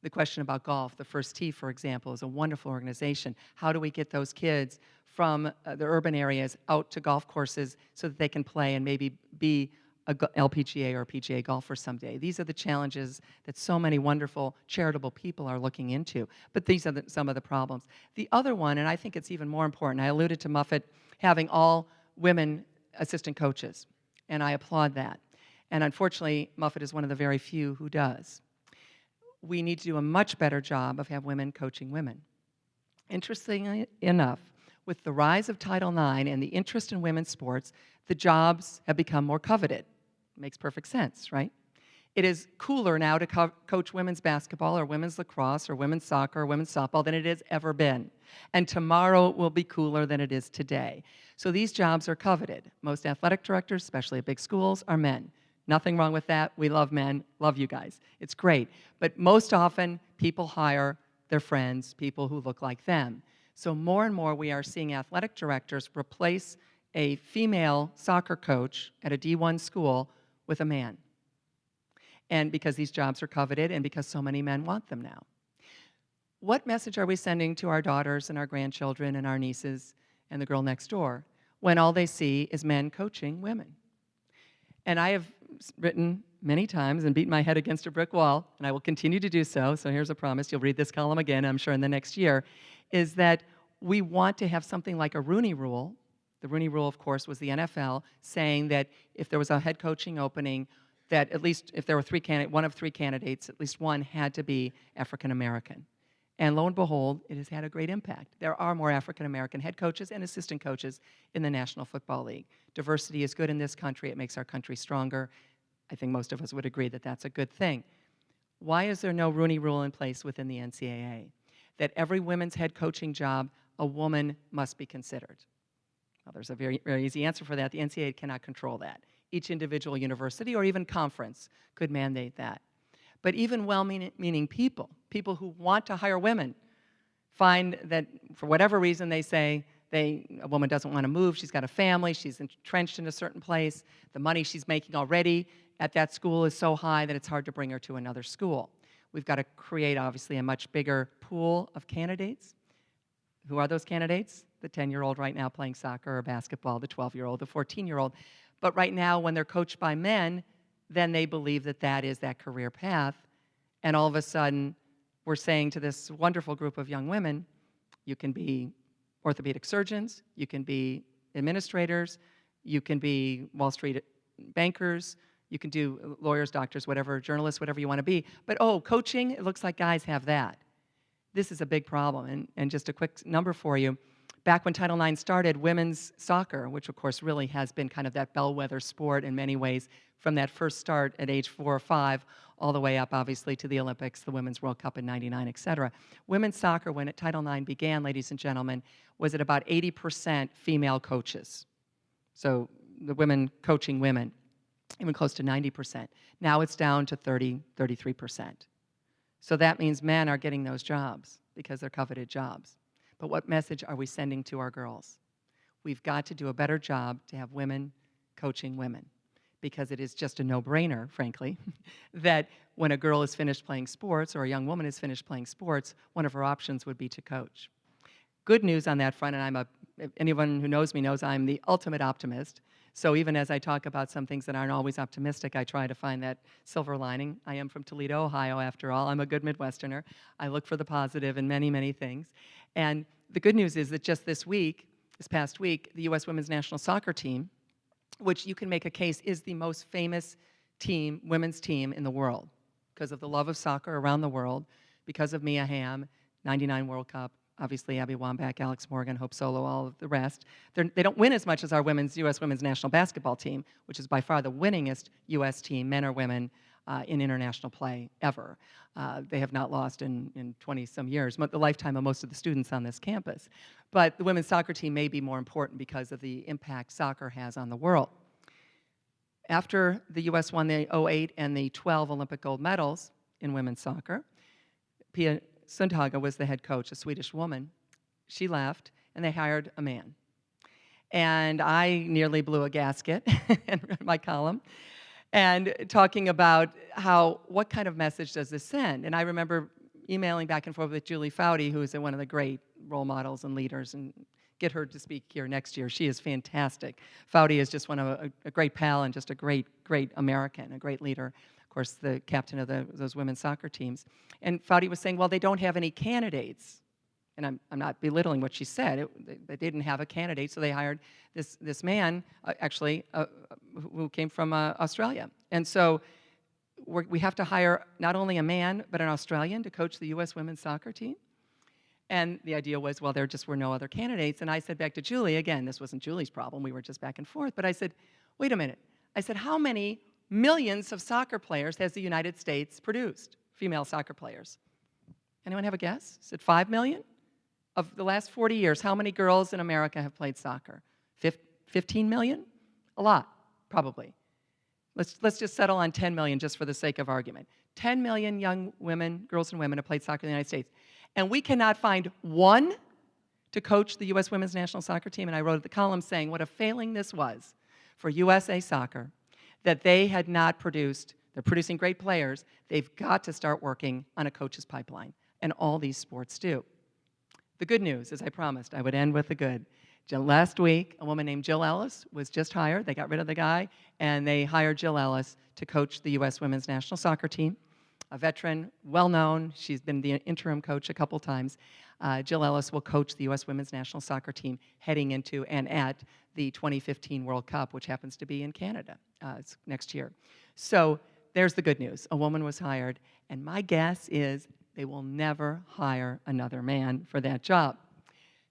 The question about golf, the First Tee, for example, is a wonderful organization. How do we get those kids from the urban areas out to golf courses so that they can play and maybe be a LPGA or PGA golfer someday? These are the challenges that so many wonderful charitable people are looking into. But these are some of the problems. The other one, and I think it's even more important, I alluded to Muffet having all women assistant coaches, and I applaud that. And unfortunately, Muffet is one of the very few who does. We need to do a much better job of have women coaching women. Interestingly enough, with the rise of Title IX and the interest in women's sports, the jobs have become more coveted. Makes perfect sense, right? It is cooler now to coach women's basketball or women's lacrosse or women's soccer or women's softball than it has ever been. And tomorrow will be cooler than it is today. So these jobs are coveted. Most athletic directors, especially at big schools, are men. Nothing wrong with that. We love men. Love you guys. It's great. But most often, people hire their friends, people who look like them. So more and more, we are seeing athletic directors replace a female soccer coach at a D1 school with a man. And because these jobs are coveted and because so many men want them now. What message are we sending to our daughters and our grandchildren and our nieces and the girl next door when all they see is men coaching women? And I have written many times and beaten my head against a brick wall, and I will continue to do so. So here's a promise. You'll read this column again, I'm sure, in the next year, is that we want to have something like a Rooney Rule. The Rooney Rule, of course, was the NFL saying that if there was a head coaching opening, that at least if there were one of three candidates, at least one had to be African American. And lo and behold, it has had a great impact. There are more African American head coaches and assistant coaches in the National Football League. Diversity is good in this country. It makes our country stronger. I think most of us would agree that that's a good thing. Why is there no Rooney Rule in place within the NCAA? That every women's head coaching job, a woman must be considered. Well, there's a very, very easy answer for that. The NCAA cannot control that. Each individual university or even conference could mandate that. But even well-meaning people who want to hire women, find that for whatever reason they say a woman doesn't want to move, she's got a family, she's entrenched in a certain place, the money she's making already at that school is so high that it's hard to bring her to another school. We've got to create, obviously, a much bigger pool of candidates. Who are those candidates? The 10-year-old right now playing soccer or basketball, the 12-year-old, the 14-year-old. But right now, when they're coached by men, then they believe that that is that career path, And all of a sudden, we're saying to this wonderful group of young women, you can be orthopedic surgeons, you can be administrators, you can be Wall Street bankers, you can do lawyers, doctors, whatever, journalists, whatever you want to be. But oh, coaching, it looks like guys have that. This is a big problem. And just a quick number for you. Back when Title IX started, women's soccer, which of course really has been kind of that bellwether sport in many ways, from that first start at age 4 or 5, all the way up, obviously, to the Olympics, the Women's World Cup in '99, et cetera. Women's soccer, when Title IX began, ladies and gentlemen, was at about 80% female coaches. So the women coaching women, even close to 90%. Now it's down to 30, 33%. So that means men are getting those jobs because they're coveted jobs. But what message are we sending to our girls? We've got to do a better job to have women coaching women, because it is just a no-brainer, frankly, that when a girl is finished playing sports or a young woman is finished playing sports, one of her options would be to coach. Good news on that front, and anyone who knows me knows I'm the ultimate optimist. So even as I talk about some things that aren't always optimistic, I try to find that silver lining. I am from Toledo, Ohio, after all. I'm a good Midwesterner. I look for the positive in many, many things. And the good news is that just this past week, the U.S. women's national soccer team, which you can make a case is the most famous team, women's team in the world, because of the love of soccer around the world, because of Mia Hamm, '99 World Cup, obviously Abby Wambach, Alex Morgan, Hope Solo, all of the rest. They don't win as much as our U.S. women's national basketball team, which is by far the winningest U.S. team, men or women, in international play ever. They have not lost in 20-some years, the lifetime of most of the students on this campus. But the women's soccer team may be more important because of the impact soccer has on the world. After the U.S. won the '08 and the '12 Olympic gold medals in women's soccer, Pia Sundhage was the head coach, a Swedish woman. She left, and they hired a man. And I nearly blew a gasket in my column, and talking about what kind of message does this send? And I remember emailing back and forth with Julie Foudy, who is one of the great role models and leaders, and get her to speak here next year. She is fantastic. Foudy is just a great pal and just a great, great American, a great leader. Of course, the captain of those women's soccer teams. And Foudy was saying, well, they don't have any candidates. And I'm not belittling what she said. They didn't have a candidate, so they hired this man, who came from Australia. And so we have to hire not only a man, but an Australian to coach the U.S. women's soccer team. And the idea was, well, there just were no other candidates. And I said back to Julie, again, this wasn't Julie's problem, we were just back and forth, but I said, wait a minute. I said, how many millions of soccer players has the United States produced, female soccer players? Anyone have a guess? I said 5 million? Of the last 40 years, how many girls in America have played soccer? 15 million? A lot, probably. Let's just settle on 10 million just for the sake of argument. 10 million young women, girls and women have played soccer in the United States. And we cannot find one to coach the U.S. women's national soccer team. And I wrote the column saying what a failing this was for USA Soccer, that they had not produced, they're producing great players, they've got to start working on a coach's pipeline. And all these sports do. The good news, as I promised, I would end with the good. Last week, a woman named Jill Ellis was just hired. They got rid of the guy, and they hired Jill Ellis to coach the U.S. women's national soccer team. A veteran, well-known. She's been the interim coach a couple times. Jill Ellis will coach the U.S. women's national soccer team heading into and at the 2015 World Cup, which happens to be in Canada it's next year. So there's the good news. A woman was hired, and my guess is they will never hire another man for that job.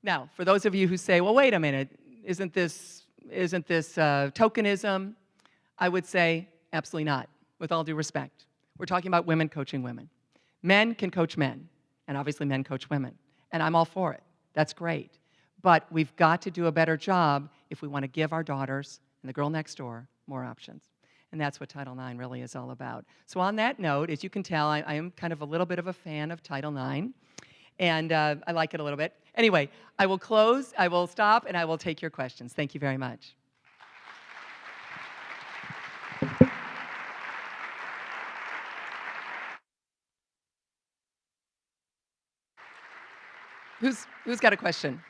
Now, for those of you who say, well, wait a minute, isn't this tokenism? I would say absolutely not, with all due respect. We're talking about women coaching women. Men can coach men, and obviously men coach women, and I'm all for it. That's great. But we've got to do a better job if we want to give our daughters and the girl next door more options. And that's what Title IX really is all about. So on that note, as you can tell, I am kind of a little bit of a fan of Title IX, and I like it a little bit. Anyway, I will close, I will stop, and I will take your questions. Thank you very much. Who's got a question?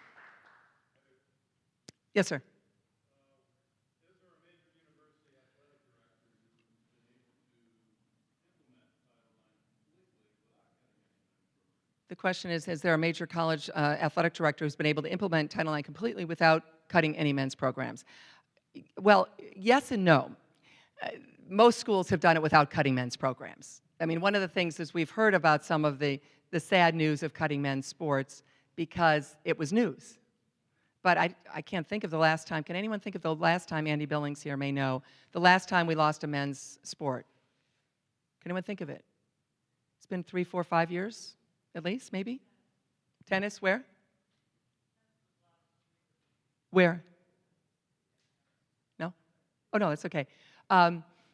Yes, sir. The question is there a major college athletic director who's been able to implement Title IX completely without cutting any men's programs? Well, yes and no. Most schools have done it without cutting men's programs. I mean, one of the things is we've heard about some of the sad news of cutting men's sports because it was news. But I can't think of the last time. Can anyone think of the last time, Andy Billings here may know, the last time we lost a men's sport? Can anyone think of it? It's been 3, 4, 5 years, at least, maybe? Tennis, where? Where? No? Oh, no, that's okay.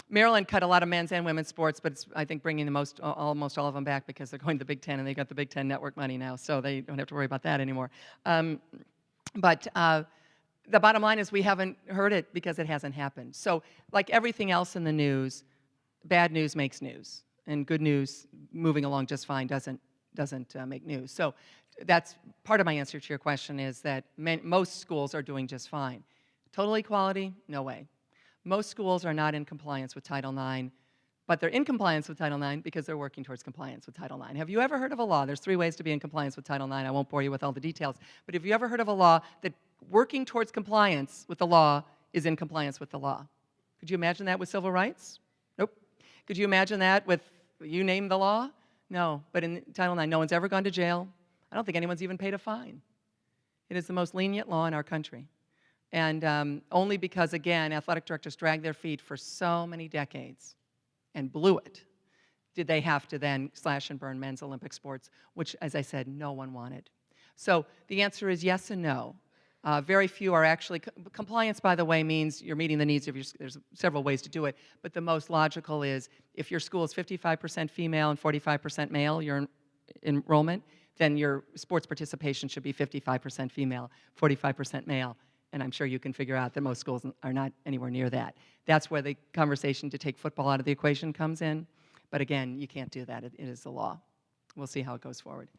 Maryland cut a lot of men's and women's sports, but it's, I think, bringing almost all of them back because they're going to the Big Ten, and they got the Big Ten network money now, so they don't have to worry about that anymore. But the bottom line is we haven't heard it because it hasn't happened. So like everything else in the news, bad news makes news, and good news moving along just fine doesn't make news. So that's part of my answer to your question is that most schools are doing just fine. Total equality? No way. Most schools are not in compliance with Title IX, but they're in compliance with Title IX because they're working towards compliance with Title IX. Have you ever heard of a law? There's 3 ways to be in compliance with Title IX. I won't bore you with all the details, but have you ever heard of a law that working towards compliance with the law is in compliance with the law? Could you imagine that with civil rights? Nope. Could you imagine that with, you name the law? No, but in Title IX, no one's ever gone to jail. I don't think anyone's even paid a fine. It is the most lenient law in our country. And only because, again, athletic directors dragged their feet for so many decades and blew it, did they have to then slash and burn men's Olympic sports, which, as I said, no one wanted. So the answer is yes and no. Very few are actually, compliance, by the way, means you're meeting the needs of your, there's several ways to do it, but the most logical is if your school is 55% female and 45% male, your enrollment, then your sports participation should be 55% female, 45% male. And I'm sure you can figure out that most schools are not anywhere near that. That's where the conversation to take football out of the equation comes in. But again, you can't do that. It is the law. We'll see how it goes forward.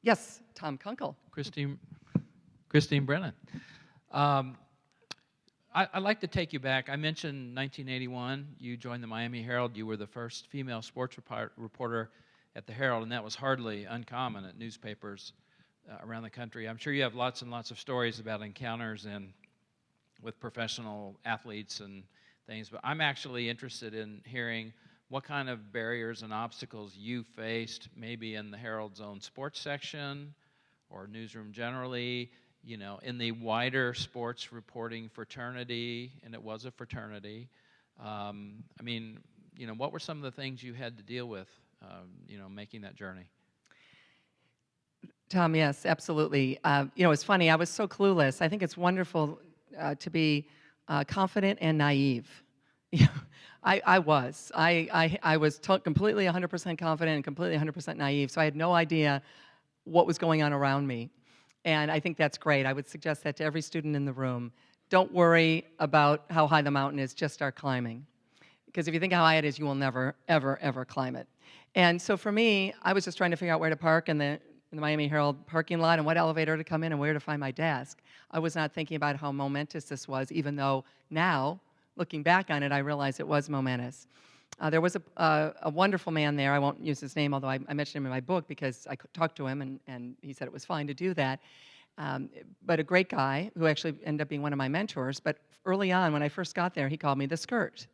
Yes, Tom Kunkel. Christine Brennan. I'd like to take you back. I mentioned 1981. You joined the Miami Herald. You were the first female sports reporter at the Herald, and that was hardly uncommon at newspapers around the country. I'm sure you have lots and lots of stories about encounters with professional athletes and things, but I'm actually interested in hearing what kind of barriers and obstacles you faced, maybe in the Herald's own sports section or newsroom generally, you know, in the wider sports reporting fraternity, and it was a fraternity. I mean, you know, what were some of the things you had to deal with, you know, making that journey? Tom, yes, absolutely. You know, it's funny, I was so clueless. I think it's wonderful to be confident and naive. I was. I was completely 100% confident and completely 100% naive, so I had no idea what was going on around me. And I think that's great. I would suggest that to every student in the room. Don't worry about how high the mountain is, just start climbing. Because if you think how high it is, you will never, ever, ever climb it. And so for me, I was just trying to figure out where to park in the Miami Herald parking lot and what elevator to come in and where to find my desk. I was not thinking about how momentous this was, even though now, looking back on it, I realize it was momentous. There was a wonderful man there. I won't use his name, although I mentioned him in my book because I talked to him and he said it was fine to do that. But a great guy who actually ended up being one of my mentors. But early on, when I first got there, he called me the skirt.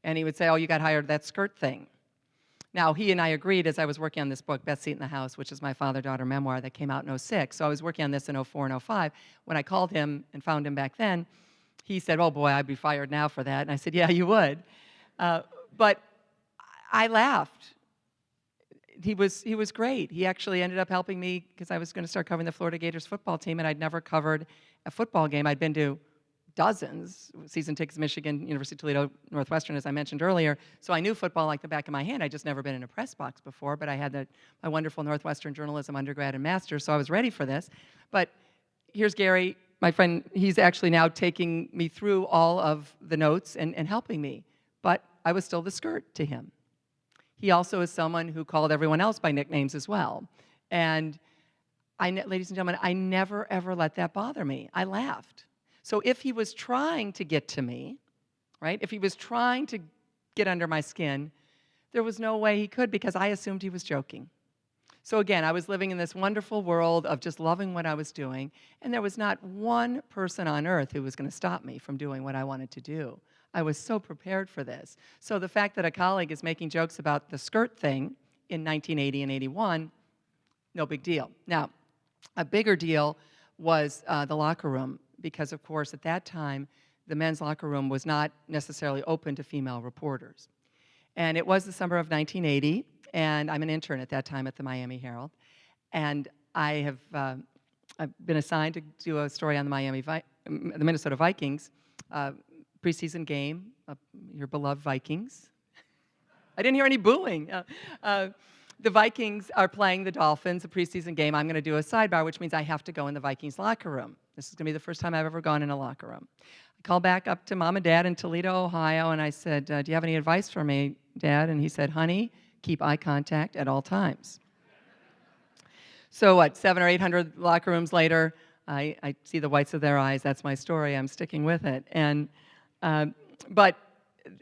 And he would say, oh, you got hired that skirt thing. Now, he and I agreed as I was working on this book, Best Seat in the House, which is my father-daughter memoir that came out in 2006. So I was working on this in 2004 and 2005. When I called him and found him back then, he said, oh, boy, I'd be fired now for that. And I said, yeah, you would. But I laughed. He was great. He actually ended up helping me because I was going to start covering the Florida Gators football team, and I'd never covered a football game. I'd been to dozens, season tickets, Michigan, University of Toledo, Northwestern, as I mentioned earlier. So I knew football like the back of my hand. I'd just never been in a press box before, but I had my wonderful Northwestern journalism undergrad and master's, so I was ready for this. But here's Gary, my friend. He's actually now taking me through all of the notes and helping me. But I was still the skirt to him. He also is someone who called everyone else by nicknames as well. And ladies and gentlemen, I never, ever let that bother me. I laughed. So if he was trying to get to me, right, if he was trying to get under my skin, there was no way he could because I assumed he was joking. So again, I was living in this wonderful world of just loving what I was doing, and there was not one person on earth who was going to stop me from doing what I wanted to do. I was so prepared for this. So the fact that a colleague is making jokes about the skirt thing in 1980 and 81, no big deal. Now, a bigger deal was the locker room, because of course at that time the men's locker room was not necessarily open to female reporters. And it was the summer of 1980, and I'm an intern at that time at the Miami Herald, and I've been assigned to do a story on the Minnesota Vikings preseason game, your beloved Vikings. I didn't hear any booing. The Vikings are playing the Dolphins, a preseason game. I'm going to do a sidebar, which means I have to go in the Vikings locker room. This is going to be the first time I've ever gone in a locker room. I called back up to Mom and Dad in Toledo, Ohio, and I said, do you have any advice for me, Dad? And he said, honey, keep eye contact at all times. So what, 700 or 800 locker rooms later, I see the whites of their eyes. That's my story. I'm sticking with it. And but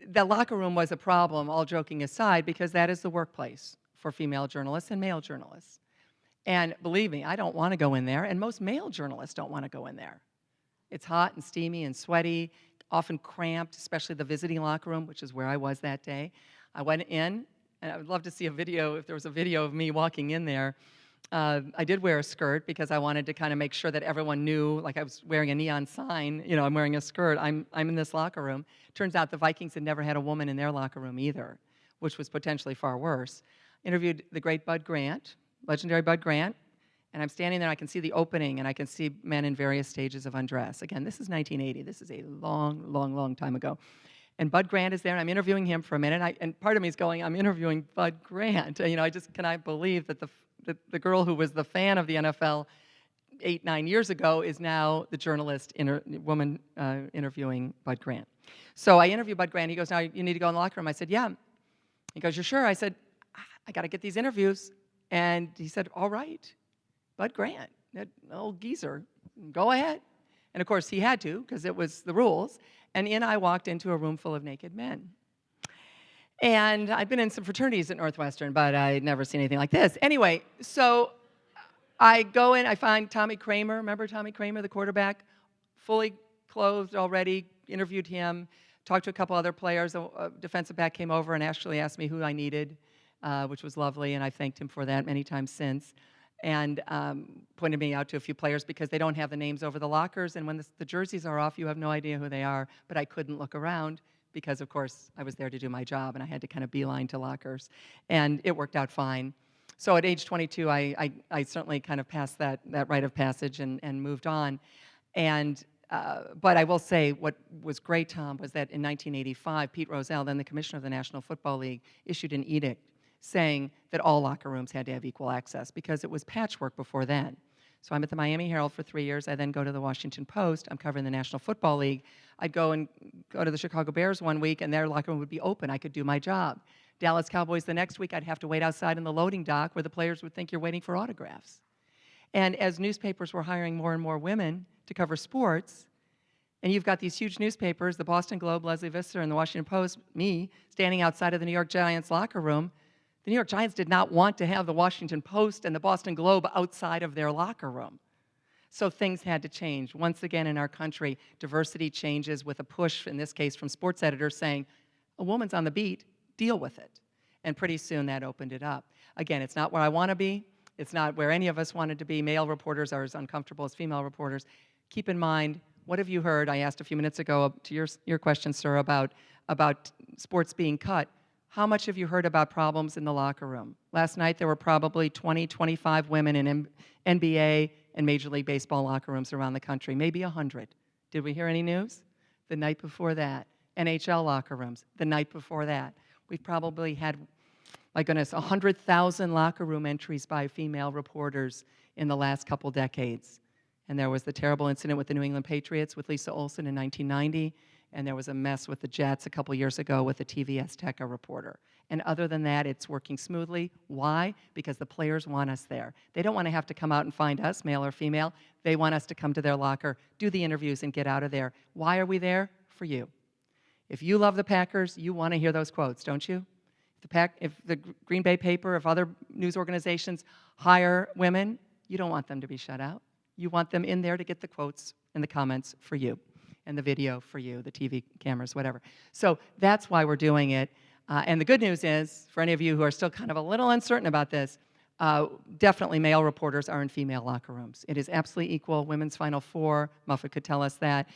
the locker room was a problem, all joking aside, because that is the workplace for female journalists and male journalists. And believe me, I don't want to go in there, and most male journalists don't want to go in there. It's hot and steamy and sweaty, often cramped, especially the visiting locker room, which is where I was that day. I went in, and I would love to see a video, if there was a video of me walking in there. I did wear a skirt because I wanted to kind of make sure that everyone knew, like I was wearing a neon sign, you know, I'm wearing a skirt, I'm in this locker room. Turns out the Vikings had never had a woman in their locker room either, which was potentially far worse. Interviewed the great Bud Grant, legendary Bud Grant, and I'm standing there, I can see the opening, and I can see men in various stages of undress. Again, this is 1980. This is a long, long, long time ago. And Bud Grant is there, and I'm interviewing him for a minute, and part of me is going, I'm interviewing Bud Grant. You know, I just cannot believe that the girl who was the fan of the NFL 8-9 years ago is now the journalist, woman interviewing Bud Grant. So I interview Bud Grant. He goes, now you need to go in the locker room. I said, yeah. He goes, you're sure? I said, I got to get these interviews. And he said, all right, Bud Grant, that old geezer, go ahead. And of course he had to, because it was the rules. And in I walked into a room full of naked men. And I'd been in some fraternities at Northwestern, but I'd never seen anything like this. Anyway, so I go in, I find Tommy Kramer, remember Tommy Kramer, the quarterback, fully clothed already, interviewed him, talked to a couple other players. A defensive back came over and actually asked me who I needed, which was lovely, and I thanked him for that many times since. And pointed me out to a few players because they don't have the names over the lockers, and when the jerseys are off, you have no idea who they are, but I couldn't look around because, of course, I was there to do my job, and I had to kind of beeline to lockers, and it worked out fine. So at age 22, I certainly kind of passed that rite of passage and moved on. And but I will say what was great, Tom, was that in 1985, Pete Rozelle, then the commissioner of the National Football League, issued an edict saying that all locker rooms had to have equal access because it was patchwork before then. So I'm at the Miami Herald for 3 years. I then go to the Washington Post. I'm covering the National Football League. I'd go to the Chicago Bears one week, and their locker room would be open. I could do my job. Dallas Cowboys the next week, I'd have to wait outside in the loading dock where the players would think you're waiting for autographs. And as newspapers were hiring more and more women to cover sports, and you've got these huge newspapers, the Boston Globe, Leslie Visser, and the Washington Post, me, standing outside of the New York Giants locker room. The New York Giants did not want to have the Washington Post and the Boston Globe outside of their locker room. So things had to change. Once again in our country, diversity changes with a push, in this case from sports editors saying, a woman's on the beat, deal with it. And pretty soon that opened it up. Again, it's not where I want to be. It's not where any of us wanted to be. Male reporters are as uncomfortable as female reporters. Keep in mind, what have you heard? I asked a few minutes ago to your question, sir, about sports being cut. How much have you heard about problems in the locker room? Last night there were probably 20, 25 women in NBA and Major League Baseball locker rooms around the country, maybe 100. Did we hear any news? The night before that. NHL locker rooms, the night before that. We've probably had, my goodness, 100,000 locker room entries by female reporters in the last couple decades. And there was the terrible incident with the New England Patriots with Lisa Olson in 1990. And there was a mess with the Jets a couple years ago with a TV Azteca reporter. And other than that, it's working smoothly. Why? Because the players want us there. They don't want to have to come out and find us, male or female. They want us to come to their locker, do the interviews, and get out of there. Why are we there? For you. If you love the Packers, you want to hear those quotes, don't you? If if the Green Bay paper, if other news organizations hire women, you don't want them to be shut out. You want them in there to get the quotes and the comments for you, and the video for you, the TV cameras, whatever. So that's why we're doing it. And the good news is, for any of you who are still kind of a little uncertain about this, definitely male reporters are in female locker rooms. It is absolutely equal. Women's Final Four, Muffet could tell us that.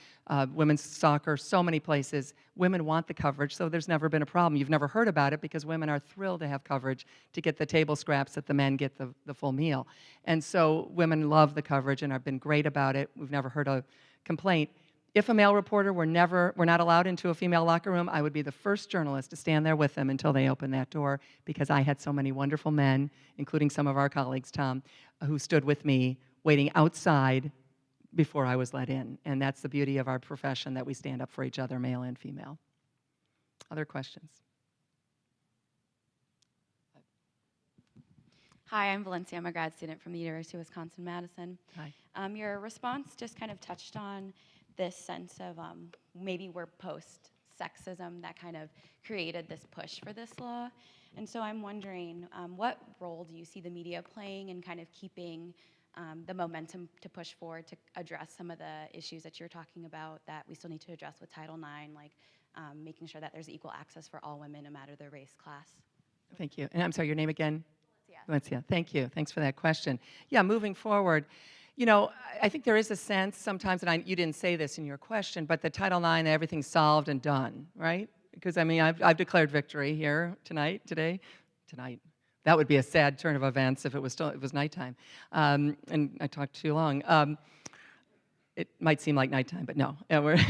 Women's soccer, so many places. Women want the coverage, so there's never been a problem. You've never heard about it because women are thrilled to have coverage to get the table scraps that the men get the full meal. And so women love the coverage and have been great about it. We've never heard a complaint. If a male reporter were not allowed into a female locker room, I would be the first journalist to stand there with them until they opened that door, because I had so many wonderful men, including some of our colleagues, Tom, who stood with me waiting outside before I was let in. And that's the beauty of our profession, that we stand up for each other, male and female. Other questions? Hi, I'm Valencia. I'm a grad student from the University of Wisconsin-Madison. Hi. Your response just kind of touched on this sense of maybe we're post-sexism that kind of created this push for this law. And so I'm wondering, what role do you see the media playing in kind of keeping the momentum to push forward to address some of the issues that you're talking about that we still need to address with Title IX, like making sure that there's equal access for all women no matter their race, class? Thank you. And I'm sorry, your name again? Valencia. Valencia. Thank you. Thanks for that question. Yeah, moving forward, you know, I think there is a sense sometimes, and you didn't say this in your question, but the Title IX, everything's solved and done, right? Because, I mean, I've declared victory here tonight. That would be a sad turn of events if it was nighttime. And I talked too long. It might seem like nighttime, but no. But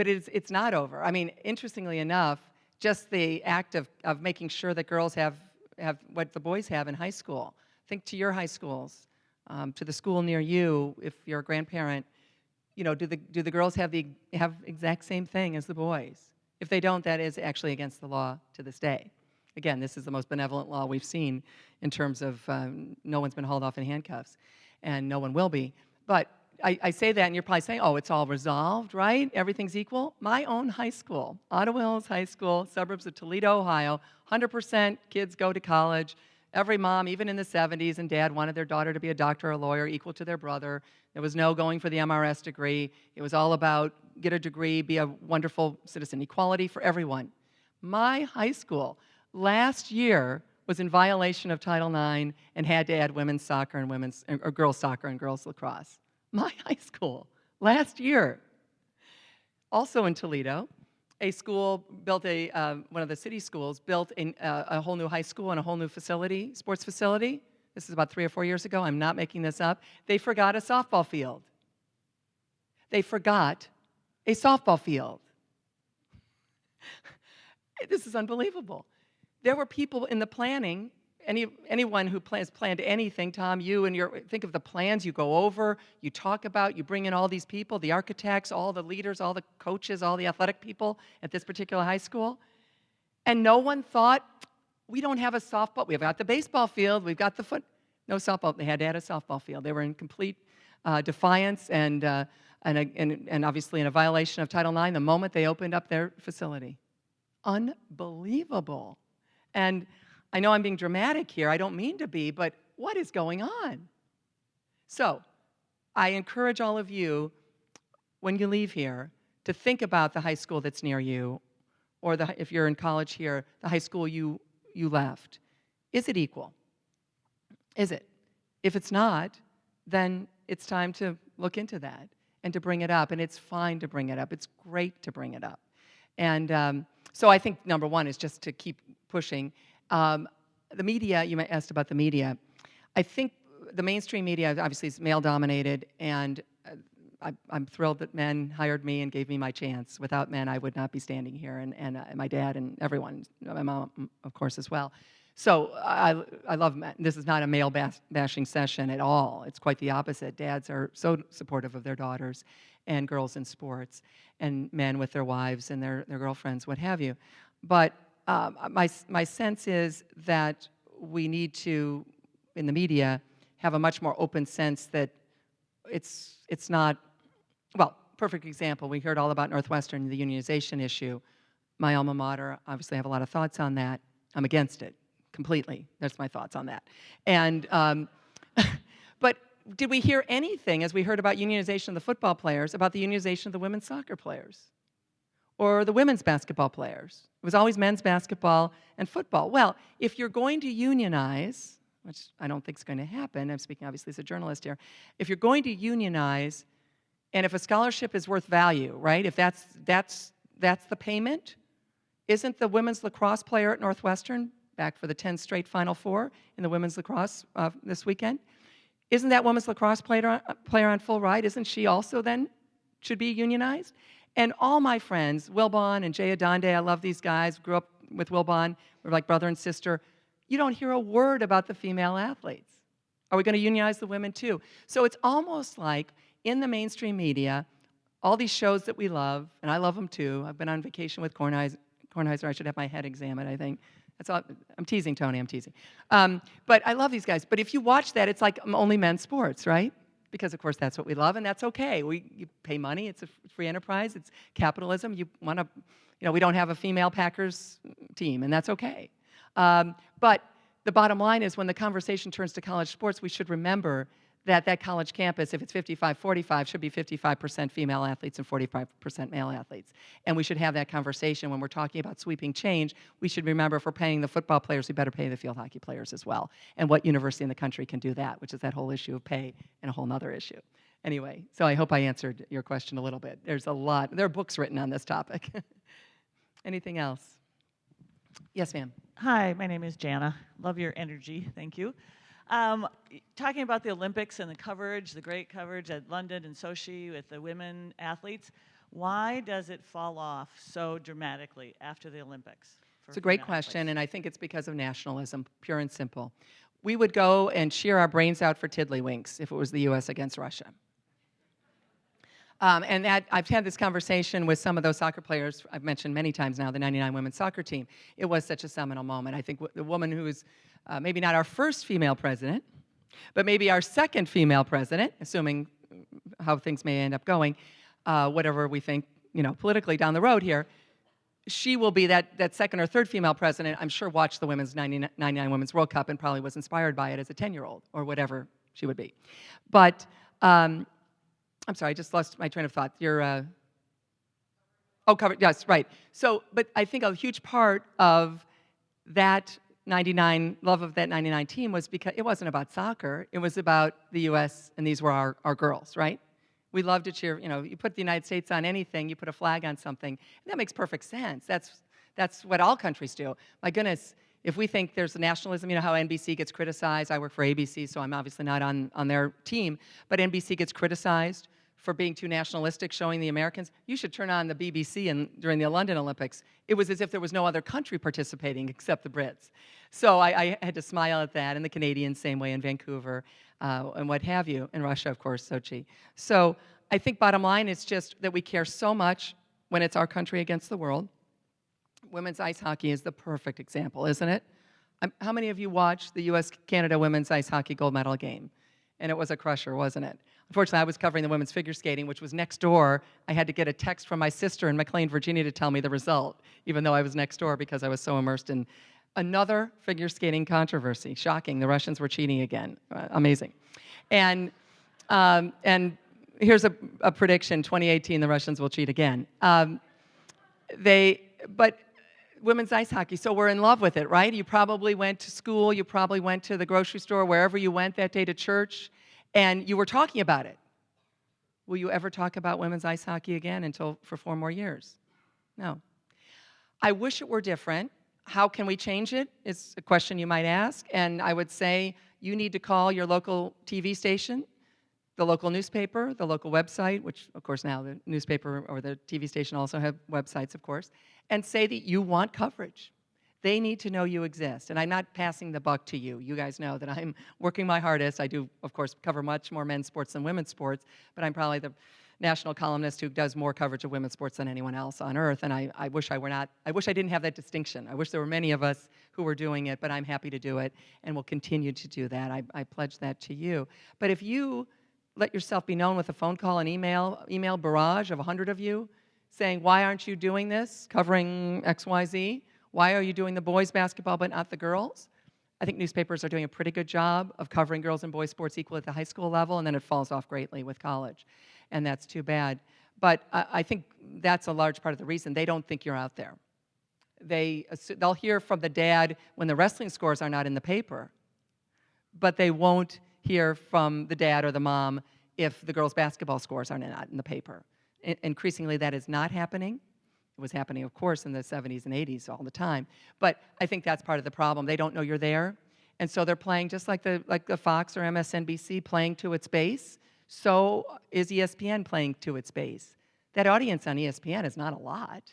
it's not over. I mean, interestingly enough, just the act of making sure that girls have what the boys have in high school. Think to your high schools, to the school near you. If you're a grandparent, you know, do the girls have exact same thing as the boys? If they don't, that is actually against the law to this day. Again, this is the most benevolent law we've seen in terms of no one's been hauled off in handcuffs, and no one will be. But I say that, and you're probably saying, oh, it's all resolved, right? Everything's equal. My own high school, Ottawa Hills High School, suburbs of Toledo, Ohio, 100% kids go to college. Every mom, even in the 70s, and dad wanted their daughter to be a doctor or a lawyer equal to their brother. There was no going for the MRS degree. It was all about get a degree, be a wonderful citizen. Equality for everyone. My high school last year was in violation of Title IX and had to add women's soccer and or girls soccer and girls lacrosse. My high school last year. Also in Toledo, a school built one of the city schools built a whole new high school and a whole new facility, sports facility. This is about 3 or 4 years ago. I'm not making this up. They forgot a softball field. They forgot a softball field. This is unbelievable. There were people in the planning. Anyone who has planned anything, Tom, think of the plans you go over, you talk about, you bring in all these people, the architects, all the leaders, all the coaches, all the athletic people at this particular high school, and no one thought, we don't have a softball, we've got the baseball field, we've got the no softball. They had to add a softball field. They were in complete defiance and obviously in a violation of Title IX the moment they opened up their facility. Unbelievable. And I know I'm being dramatic here. I don't mean to be, but what is going on? So I encourage all of you, when you leave here, to think about the high school that's near you, or if you're in college here, the high school you left. Is it equal? Is it? If it's not, then it's time to look into that and to bring it up. And it's fine to bring it up. It's great to bring it up. And so I think number one is just to keep pushing. The media, you asked about the media. I think the mainstream media obviously is male-dominated, and I'm thrilled that men hired me and gave me my chance. Without men, I would not be standing here, and my dad and everyone, my mom, of course, as well. So I love men. This is not a male bashing session at all. It's quite the opposite. Dads are so supportive of their daughters and girls in sports, and men with their wives and their girlfriends, what have you. But my sense is that we need to, in the media, have a much more open sense that it's not, well, perfect example, we heard all about Northwestern, the unionization issue. my alma mater. Obviously, I have a lot of thoughts on that. I'm against it completely. That's my thoughts on that. And but did we hear anything, as we heard about unionization of the football players, about the unionization of the women's soccer players or the women's basketball players? It was always men's basketball and football. Well, if you're going to unionize, which I don't think is going to happen, I'm speaking obviously as a journalist here, if you're going to unionize, and if a scholarship is worth value, right, if that's the payment, isn't the women's lacrosse player at Northwestern back for the 10 straight Final Four in the women's lacrosse this weekend? Isn't that women's lacrosse player on full ride? Isn't she also then should be unionized? And all my friends, Wilbon and Jay Adonde, I love these guys, grew up with Wilbon, we're like brother and sister. You don't hear a word about the female athletes. Are we going to unionize the women too? So it's almost like in the mainstream media, all these shows that we love, and I love them too. I've been on vacation with Kornheiser. I should have my head examined, I think. That's all. I'm teasing, Tony, I'm teasing. But I love these guys. But if you watch that, it's like only men's sports, right? Because, of course, that's what we love, and that's okay. You pay money. It's a free enterprise. It's capitalism. You want to, we don't have a female Packers team, and that's okay. But the bottom line is when the conversation turns to college sports, we should remember that college campus, if it's 55-45, should be 55% female athletes and 45% male athletes. And we should have that conversation when we're talking about sweeping change. We should remember if we're paying the football players, we better pay the field hockey players as well. And what university in the country can do that, which is that whole issue of pay and a whole other issue. Anyway, so I hope I answered your question a little bit. There are books written on this topic. Anything else? Yes, ma'am. Hi, my name is Jana. Love your energy. Thank you. Talking about the Olympics and the coverage, the great coverage at London and Sochi with the women athletes, why does it fall off so dramatically after the Olympics? It's a great question, and I think it's because of nationalism, pure and simple. We would go and cheer our brains out for tiddlywinks if it was the U.S. against Russia. And I've had this conversation with some of those soccer players I've mentioned many times now, the 99 women's soccer team. It was such a seminal moment. I think the woman who's maybe not our first female president, but maybe our second female president, assuming how things may end up going, whatever we think, politically down the road here, she will be that second or third female president, I'm sure watched the women's 99 Women's World Cup and probably was inspired by it as a 10-year-old or whatever she would be. But I'm sorry, I just lost my train of thought. Covered, yes, right. So, but I think a huge part of that love of that 99 team was because it wasn't about soccer. It was about the U.S., and these were our girls, right? We love to cheer. You put the United States on anything, you put a flag on something, and that makes perfect sense. That's what all countries do. My goodness, if we think there's nationalism, how NBC gets criticized. I work for ABC, so I'm obviously not on their team, but NBC gets criticized for being too nationalistic, showing the Americans. You should turn on the BBC during the London Olympics. It was as if there was no other country participating except the Brits. So I had to smile at that, and the Canadians, same way in Vancouver, and what have you, in Russia, of course, Sochi. So I think bottom line is just that we care so much when it's our country against the world. Women's ice hockey is the perfect example, isn't it? How many of you watched the U.S.-Canada women's ice hockey gold medal game? And it was a crusher, wasn't it? Unfortunately, I was covering the women's figure skating, which was next door. I had to get a text from my sister in McLean, Virginia, to tell me the result, even though I was next door because I was so immersed in another figure skating controversy. Shocking. The Russians were cheating again. Amazing. And here's a prediction. 2018, the Russians will cheat again. But women's ice hockey, so we're in love with it, right? You probably went to school. You probably went to the grocery store, wherever you went that day, to church. And you were talking about it. Will you ever talk about women's ice hockey again for 4 more years? No. I wish it were different. How can we change it is a question you might ask. And I would say you need to call your local TV station, the local newspaper, the local website, which, of course, now the newspaper or the TV station also have websites, of course, and say that you want coverage. They need to know you exist. And I'm not passing the buck to you. You guys know that I'm working my hardest. I do, of course, cover much more men's sports than women's sports, but I'm probably the national columnist who does more coverage of women's sports than anyone else on earth. And I wish I didn't have that distinction. I wish there were many of us who were doing it, but I'm happy to do it and will continue to do that. I pledge that to you. But if you let yourself be known with a phone call, an email barrage of 100 of you, saying, why aren't you doing this, covering XYZ? Why are you doing the boys' basketball but not the girls? I think newspapers are doing a pretty good job of covering girls and boys sports equal at the high school level, and then it falls off greatly with college, and that's too bad. But I think that's a large part of the reason. They don't think you're out there. They'll hear from the dad when the wrestling scores are not in the paper, but they won't hear from the dad or the mom if the girls' basketball scores are not in the paper. Increasingly, that is not happening. It was happening, of course, in the 70s and 80s all the time. But I think that's part of the problem. They don't know you're there, and so they're playing just like the Fox or MSNBC playing to its base. So is ESPN playing to its base. That audience on ESPN is not a lot,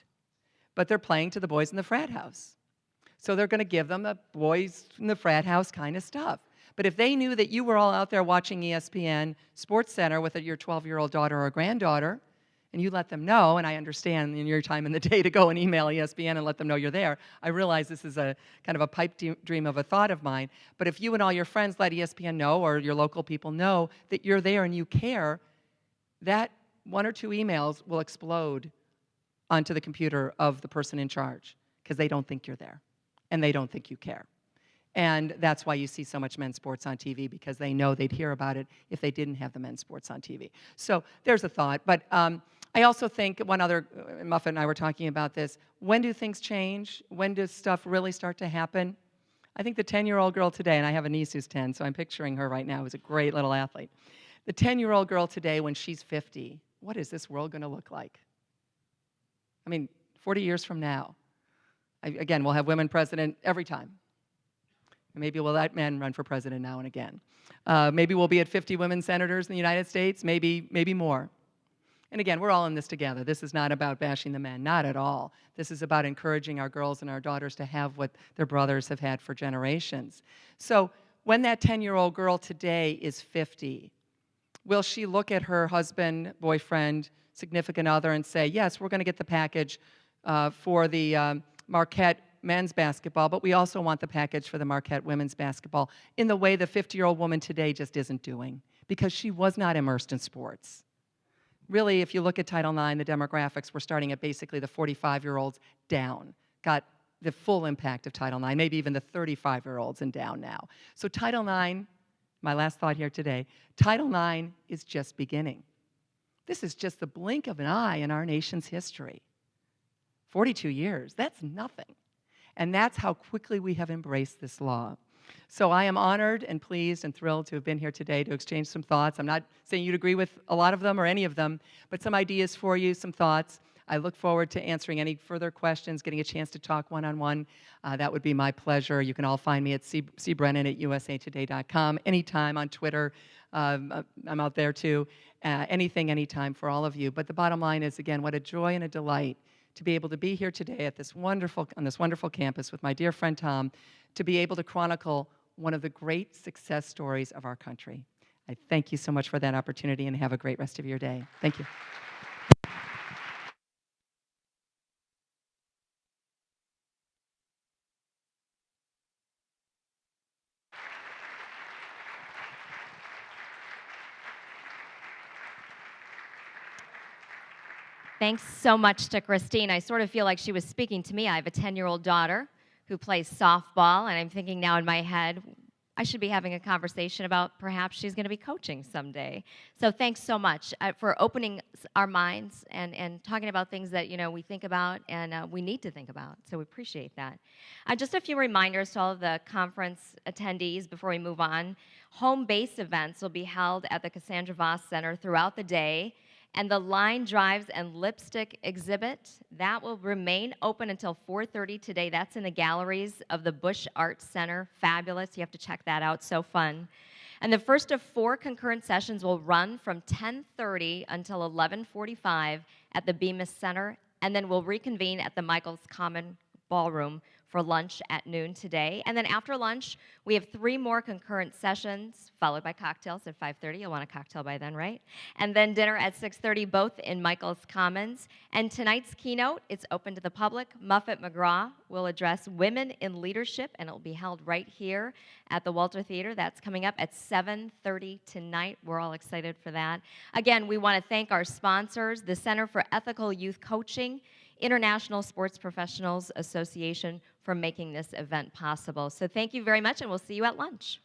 but they're playing to the boys in the frat house. So they're going to give them the boys in the frat house kind of stuff. But if they knew that you were all out there watching ESPN Sports Center with your 12-year-old daughter or granddaughter, and you let them know, and I understand in your time in the day to go and email ESPN and let them know you're there. I realize this is a kind of a pipe dream of a thought of mine, but if you and all your friends let ESPN know or your local people know that you're there and you care, that 1 or 2 emails will explode onto the computer of the person in charge because they don't think you're there and they don't think you care. And that's why you see so much men's sports on TV, because they know they'd hear about it if they didn't have the men's sports on TV. So there's a thought. But I also think one other, Muffet and I were talking about this, when do things change? When does stuff really start to happen? I think the 10-year-old girl today, and I have a niece who's 10, so I'm picturing her right now, who's a great little athlete. The 10-year-old girl today, when she's 50, what is this world going to look like? I mean, 40 years from now. Again, we'll have women president every time. Maybe we'll let men run for president now and again. Maybe we'll be at 50 women senators in the United States, maybe more. And again, we're all in this together. This is not about bashing the men, not at all. This is about encouraging our girls and our daughters to have what their brothers have had for generations. So when that 10-year-old girl today is 50, will she look at her husband, boyfriend, significant other and say, yes, we're going to get the package for the Marquette men's basketball, but we also want the package for the Marquette women's basketball in the way the 50-year-old woman today just isn't doing, because she was not immersed in sports. Really, if you look at Title IX, the demographics, we're starting at basically the 45-year-olds down, got the full impact of Title IX, maybe even the 35-year-olds and down now. So Title IX, my last thought here today, Title IX is just beginning. This is just the blink of an eye in our nation's history. 42 years, that's nothing. And that's how quickly we have embraced this law. So I am honored and pleased and thrilled to have been here today to exchange some thoughts. I'm not saying you'd agree with a lot of them or any of them, but some ideas for you, some thoughts. I look forward to answering any further questions, getting a chance to talk one-on-one. That would be my pleasure. You can all find me at cbrennan@usatoday.com, anytime on Twitter. I'm out there too. Anything, anytime for all of you. But the bottom line is, again, what a joy and a delight to be able to be here today at on this wonderful campus with my dear friend Tom, to be able to chronicle one of the great success stories of our country. I thank you so much for that opportunity, and have a great rest of your day. Thank you. Thanks so much to Christine. I sort of feel like she was speaking to me. I have a 10-year-old daughter who plays softball, and I'm thinking now in my head, I should be having a conversation about perhaps she's going to be coaching someday. So thanks so much for opening our minds and talking about things that we think about and we need to think about. So we appreciate that. Just a few reminders to all of the conference attendees before we move on. Home-based events will be held at the Cassandra Voss Center throughout the day. And the Line Drives and Lipstick exhibit, that will remain open until 4:30 today. That's in the galleries of the Bush Arts Center. Fabulous. You have to check that out. So fun. And the first of 4 concurrent sessions will run from 10:30 until 11:45 at the Bemis Center, and then we'll reconvene at the Michaels Common Ballroom for for lunch at noon today. And then after lunch, we have 3 more concurrent sessions, followed by cocktails at 5:30. You'll want a cocktail by then, right? And then dinner at 6:30, both in Michael's Commons. And tonight's keynote, it's open to the public. Muffet McGraw will address Women in Leadership, and it will be held right here at the Walter Theater. That's coming up at 7:30 tonight. We're all excited for that. Again, we want to thank our sponsors, the Center for Ethical Youth Coaching, International Sports Professionals Association, for making this event possible. So thank you very much, and we'll see you at lunch.